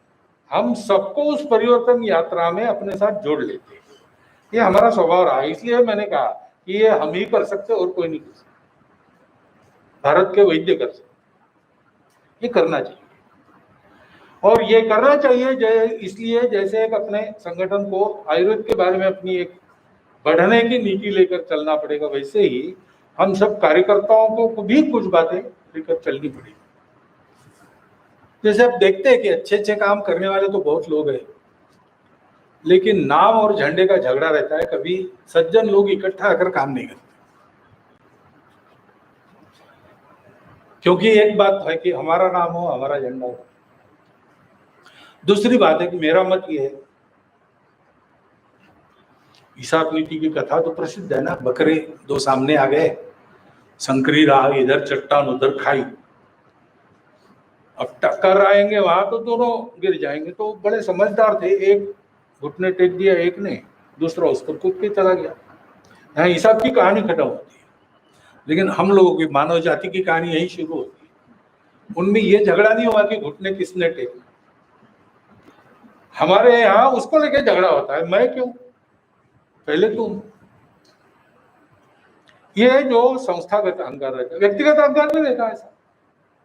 हम सबको उस परिवर्तन यात्रा में अपने साथ जोड़ लेते हैं, ये हमारा स्वभाव रहा। इसलिए मैंने कहा कि ये हम ही कर सकते और कोई नहीं कर सकता, भारत के वैद्य कर सकते, ये करना चाहिए। और ये करना चाहिए इसलिए जैसे एक अपने संगठन को आयुर्वेद के बारे में अपनी एक बढ़ने की नीति लेकर चलना पड़ेगा, वैसे ही हम सब कार्यकर्ताओं को भी कुछ बातें लेकर चलनी पड़ेगी। जैसे आप देखते हैं कि अच्छे अच्छे काम करने वाले तो बहुत लोग हैं, लेकिन नाम और झंडे का झगड़ा रहता है, कभी सज्जन लोग इकट्ठा आकर काम नहीं करते। क्योंकि एक बात है कि हमारा नाम हो, हमारा झंडा हो। दूसरी बात है कि मेरा मत ये है, ईसाक नीति की कथा तो प्रसिद्ध है ना, बकरे दो सामने आ गए, संकरी राह इधर चट्टान उधर खाई, अब टक्कर आएंगे वहां तो दोनों गिर जाएंगे। तो बड़े समझदार थे, एक घुटने टेक दिया एक ने, दूसरा उस पर कूद के चला गया। यहाँ ईसाक की कहानी खत्म होती है, लेकिन हम लोगों की मानव जाति की कहानी यही शुरू होती है। उनमें ये झगड़ा नहीं हुआ कि घुटने किसने टेकना, हमारे यहाँ उसको लेके झगड़ा होता है, मैं क्यों, पहले तुम। ये जो संस्थागत अहंकार रहता है, व्यक्तिगत अहंकार नहीं रहता, ऐसा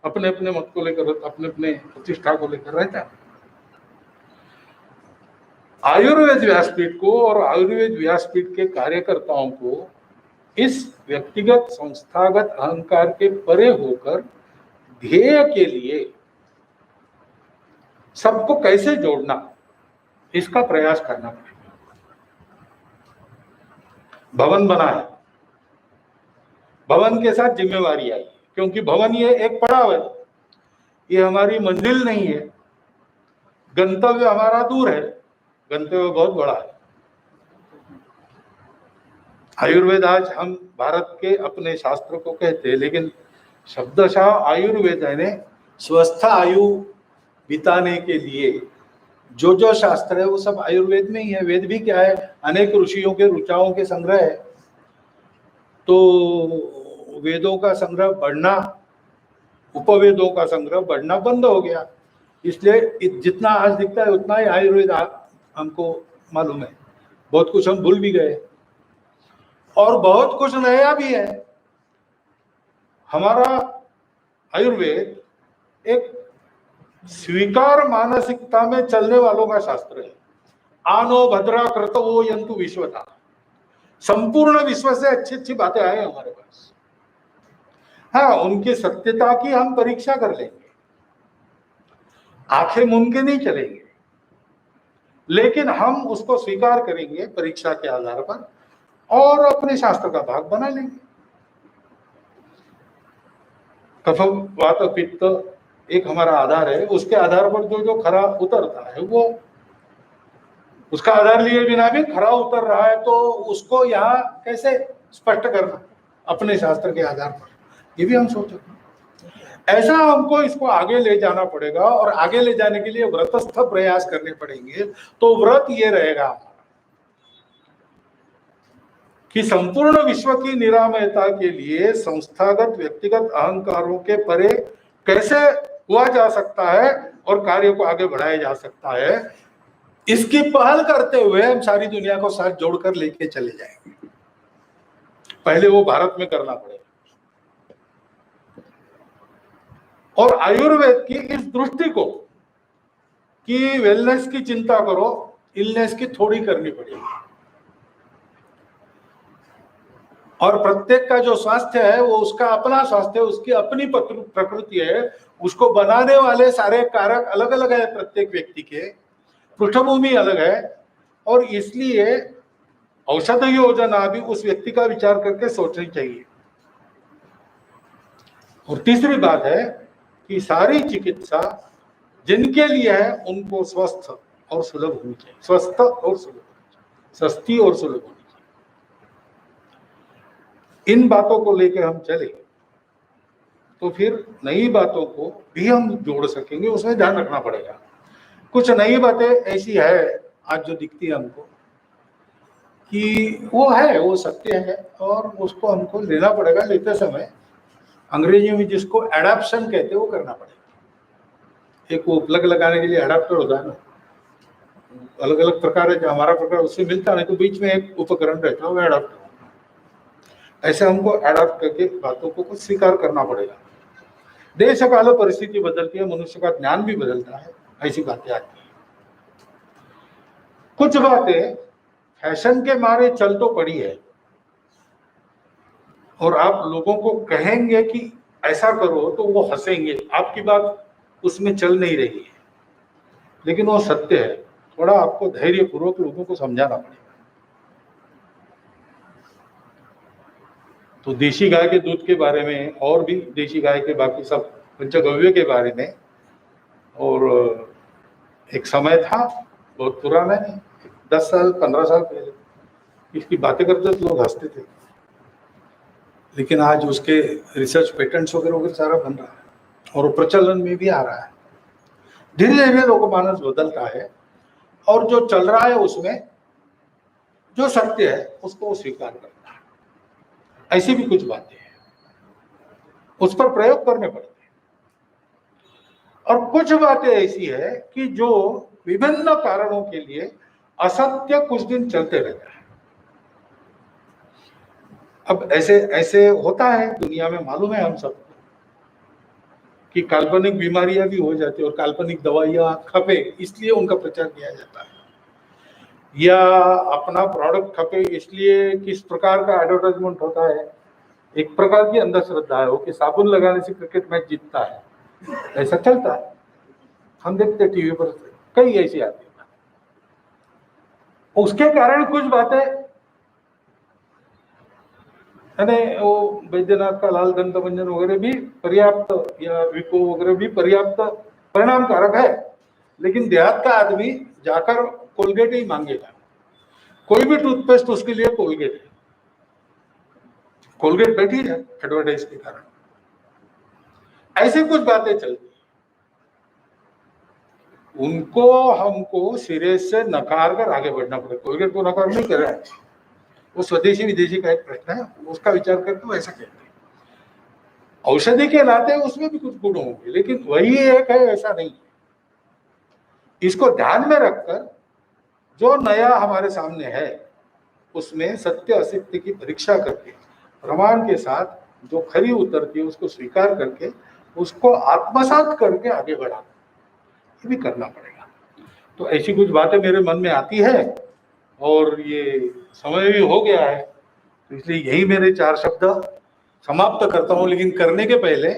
अपने अपने मत को लेकर, अपने अपने प्रतिष्ठा को लेकर रहता है। आयुर्वेद व्यासपीठ को और आयुर्वेद व्यासपीठ के कार्यकर्ताओं को इस व्यक्तिगत संस्थागत अहंकार के परे होकर ध्येय के लिए सबको कैसे जोड़ना, इसका प्रयास करना पड़ेगा। भवन बना है, भवन के साथ जिम्मेवारी आई, क्योंकि भवन ये एक पड़ाव है, ये हमारी मंजिल नहीं है, गंतव्य हमारा दूर है, गंतव्य बहुत बड़ा है। आयुर्वेद आज हम भारत के अपने शास्त्र को कहते हैं, लेकिन शब्दशः आयुर्वेद ने स्वस्थ आयु बिताने के लिए जो शास्त्र है वो सब आयुर्वेद में ही है। वेद भी क्या है, अनेक ऋषियों के ऋचाओं के संग्रह है। तो वेदों का संग्रह बढ़ना, उपवेदों का संग्रह बढ़ना बंद हो गया, इसलिए जितना आज दिखता है उतना ही आयुर्वेद हमको मालूम है। बहुत कुछ हम भूल भी गए और बहुत कुछ नया भी है। हमारा आयुर्वेद एक स्वीकार मानसिकता में चलने वालों का शास्त्र है। आनो भद्रा कृतवो यंतु विश्वता, संपूर्ण विश्व से अच्छी अच्छी बातें आए हमारे पास। हाँ, उनकी सत्यता की हम परीक्षा कर लेंगे, आंखें मूंद के नहीं चलेंगे, लेकिन हम उसको स्वीकार करेंगे परीक्षा के आधार पर और अपने शास्त्र का भाग बना लेंगे। कफ वात पित्त एक हमारा आधार है, उसके आधार पर जो खरा उतरता है वो, उसका आधार लिए बिना भी खरा उतर रहा है, तो उसको यहाँ कैसे स्पष्ट करना अपने शास्त्र के आधार पर, ये भी हम सोच सकते। ऐसा हमको इसको आगे ले जाना पड़ेगा और आगे ले जाने के लिए व्रतस्थ प्रयास करने पड़ेंगे। तो व्रत ये रहेगा कि संपूर्ण विश्व की निरामयता के लिए संस्थागत व्यक्तिगत अहंकारों के परे कैसे हुआ जा सकता है और कार्य को आगे बढ़ाया जा सकता है, इसकी पहल करते हुए हम सारी दुनिया को साथ जोड़कर लेके चले जाएंगे। पहले वो भारत में करना पड़ेगा और आयुर्वेद की इस दृष्टि को कि वेलनेस की चिंता करो, इलनेस की थोड़ी करनी पड़ेगी। और प्रत्येक का जो स्वास्थ्य है वो उसका अपना स्वास्थ्य है, उसकी अपनी प्रकृति है, उसको बनाने वाले सारे कारक अलग अलग है, प्रत्येक व्यक्ति के पृष्ठभूमि अलग है, और इसलिए औषध योजना भी उस व्यक्ति का विचार करके सोचनी चाहिए। और तीसरी बात है कि सारी चिकित्सा जिनके लिए है उनको स्वस्थ और सुलभ होनी चाहिए, स्वस्थ और सुलभ, सस्ती और सुलभ होनी चाहिए। इन बातों को लेकर हम चले तो फिर नई बातों को भी हम जोड़ सकेंगे, उसमें ध्यान रखना पड़ेगा। कुछ नई बातें ऐसी है आज जो दिखती है हमको कि वो है, वो सत्य है और उसको हमको लेना पड़ेगा। लेते समय अंग्रेजी में जिसको एडाप्शन कहते हैं वो करना पड़ेगा। एक वो प्लग लगाने के लिए एडाप्टर होता है ना, अलग अलग प्रकार है, जो हमारा प्रकार उससे मिलता नहीं, तो बीच में एक उपकरण रहता है वो एडाप्टर। ऐसे हमको एडाप्ट करके बातों को कुछ स्वीकार करना पड़ेगा। देश काल परिस्थिति बदलती है, मनुष्य का ज्ञान भी बदलता है, ऐसी बातें आती हैं। कुछ बातें फैशन के मारे चल तो पड़ी है और आप लोगों को कहेंगे कि ऐसा करो तो वो हंसेंगे, आपकी बात उसमें चल नहीं रही है, लेकिन वो सत्य है। थोड़ा आपको धैर्यपूर्वक लोगों को समझाना पड़ेगा। तो देशी गाय के दूध के बारे में और भी देशी गाय के बाकी सब पंचगव्य के बारे में, और एक समय था बहुत पुराना नहीं, 10 साल 15 साल पहले इसकी बातें करते तो लोग हंसते थे, लेकिन आज उसके रिसर्च पेटेंट्स वगैरह सारा बन रहा है और प्रचलन में भी आ रहा है। धीरे धीरे लोकमानस बदलता है और जो चल रहा है उसमें जो सत्य है उसको स्वीकार करता है। ऐसी भी कुछ बातें हैं, उस पर प्रयोग करने पड़ते हैं। और कुछ बातें ऐसी है कि जो विभिन्न कारणों के लिए असत्य कुछ दिन चलते रहता है। अब ऐसे ऐसे होता है दुनिया में, मालूम है हम सबको कि काल्पनिक बीमारियां भी हो जाती है और काल्पनिक दवाइयां खपे इसलिए उनका प्रचार किया जाता है, या अपना प्रोडक्ट खपे इसलिए किस प्रकार का एडवर्टाइजमेंट होता है। एक प्रकार की अंधश्रद्धा है वो कि साबुन लगाने से क्रिकेट मैच जीतता है, ऐसा चलता है, हम देखते टीवी पर कई ऐसी आती है। उसके कारण कुछ बातें वो बैद्यनाथ का लाल दंत मंजन वगैरह भी पर्याप्त, या विको वगैरह भी पर्याप्त परिणामकारक है, लेकिन देहात का आदमी जाकर कोलगेट ही मांगेगा। कोई भी टूथपेस्ट उसके लिए कोलगेट है, कोलगेट बैठी है एडवर्टाइज के कारण। ऐसे कुछ बातें चलती, उनको हमको सिरे से नकार कर आगे बढ़ना पड़ेगा। कोलगेट को नकार नहीं कर रहा है, वो स्वदेशी विदेशी का एक प्रश्न है, उसका विचार करके वो ऐसा कहते हैं। औषधि के नाते उसमें भी कुछ गुण होंगे, लेकिन वही एक है ऐसा नहीं। इसको ध्यान में रखकर जो नया हमारे सामने है उसमें सत्य असत्य की परीक्षा करके प्रमाण के साथ जो खरी उतरती है उसको स्वीकार करके उसको आत्मसात करके आगे बढ़ाना, ये भी करना पड़ेगा। तो ऐसी कुछ बातें मेरे मन में आती है, और ये समय भी हो गया है, तो इसलिए यही मेरे 4 शब्द समाप्त करता हूँ। लेकिन करने के पहले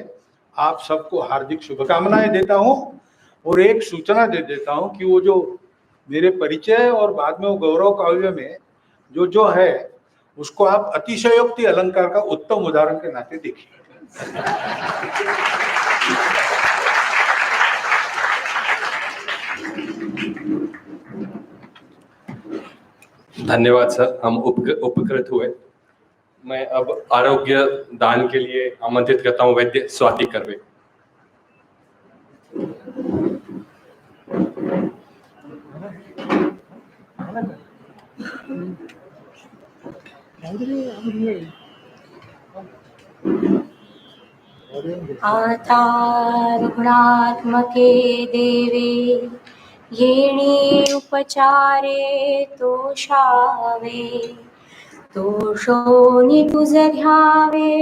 आप सबको हार्दिक शुभकामनाएं देता हूँ, और एक सूचना दे देता हूँ कि वो जो मेरे परिचय और बाद में वो गौरव काव्य में जो है उसको आप अतिशयोक्ति अलंकार का उत्तम उदाहरण के नाते देखिए। धन्यवाद सर, हम उपकृत हुए। मैं अब आरोग्य दान के लिए आमंत्रित करता हूँ वैद्य स्वाति कर्वे। आता रुग्णात्मके देवे येणे उपचारे तोषावे, तोषोनी तुझ घ्यावे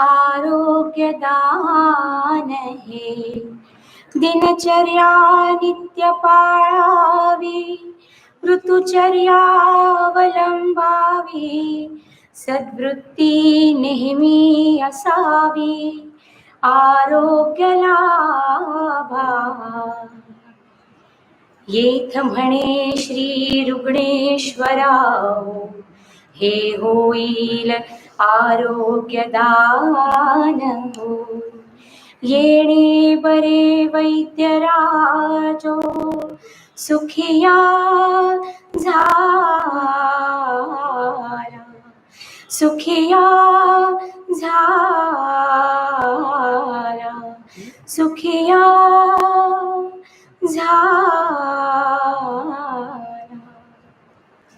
आरोग्य दान हे। दिनचर्या नित्य पाळावी, ऋतुचर्या अवलंबावी, सद्वृत्ती नेहमी असावी आरोग्य लाभा। येथ म्हणे श्री रुग्णेश्वराव, हे होईल आरोग्य दान हो। येणे बरे वैद्य राजो, सुखिया झाला, सुखिया झाला, सुखिया झाला।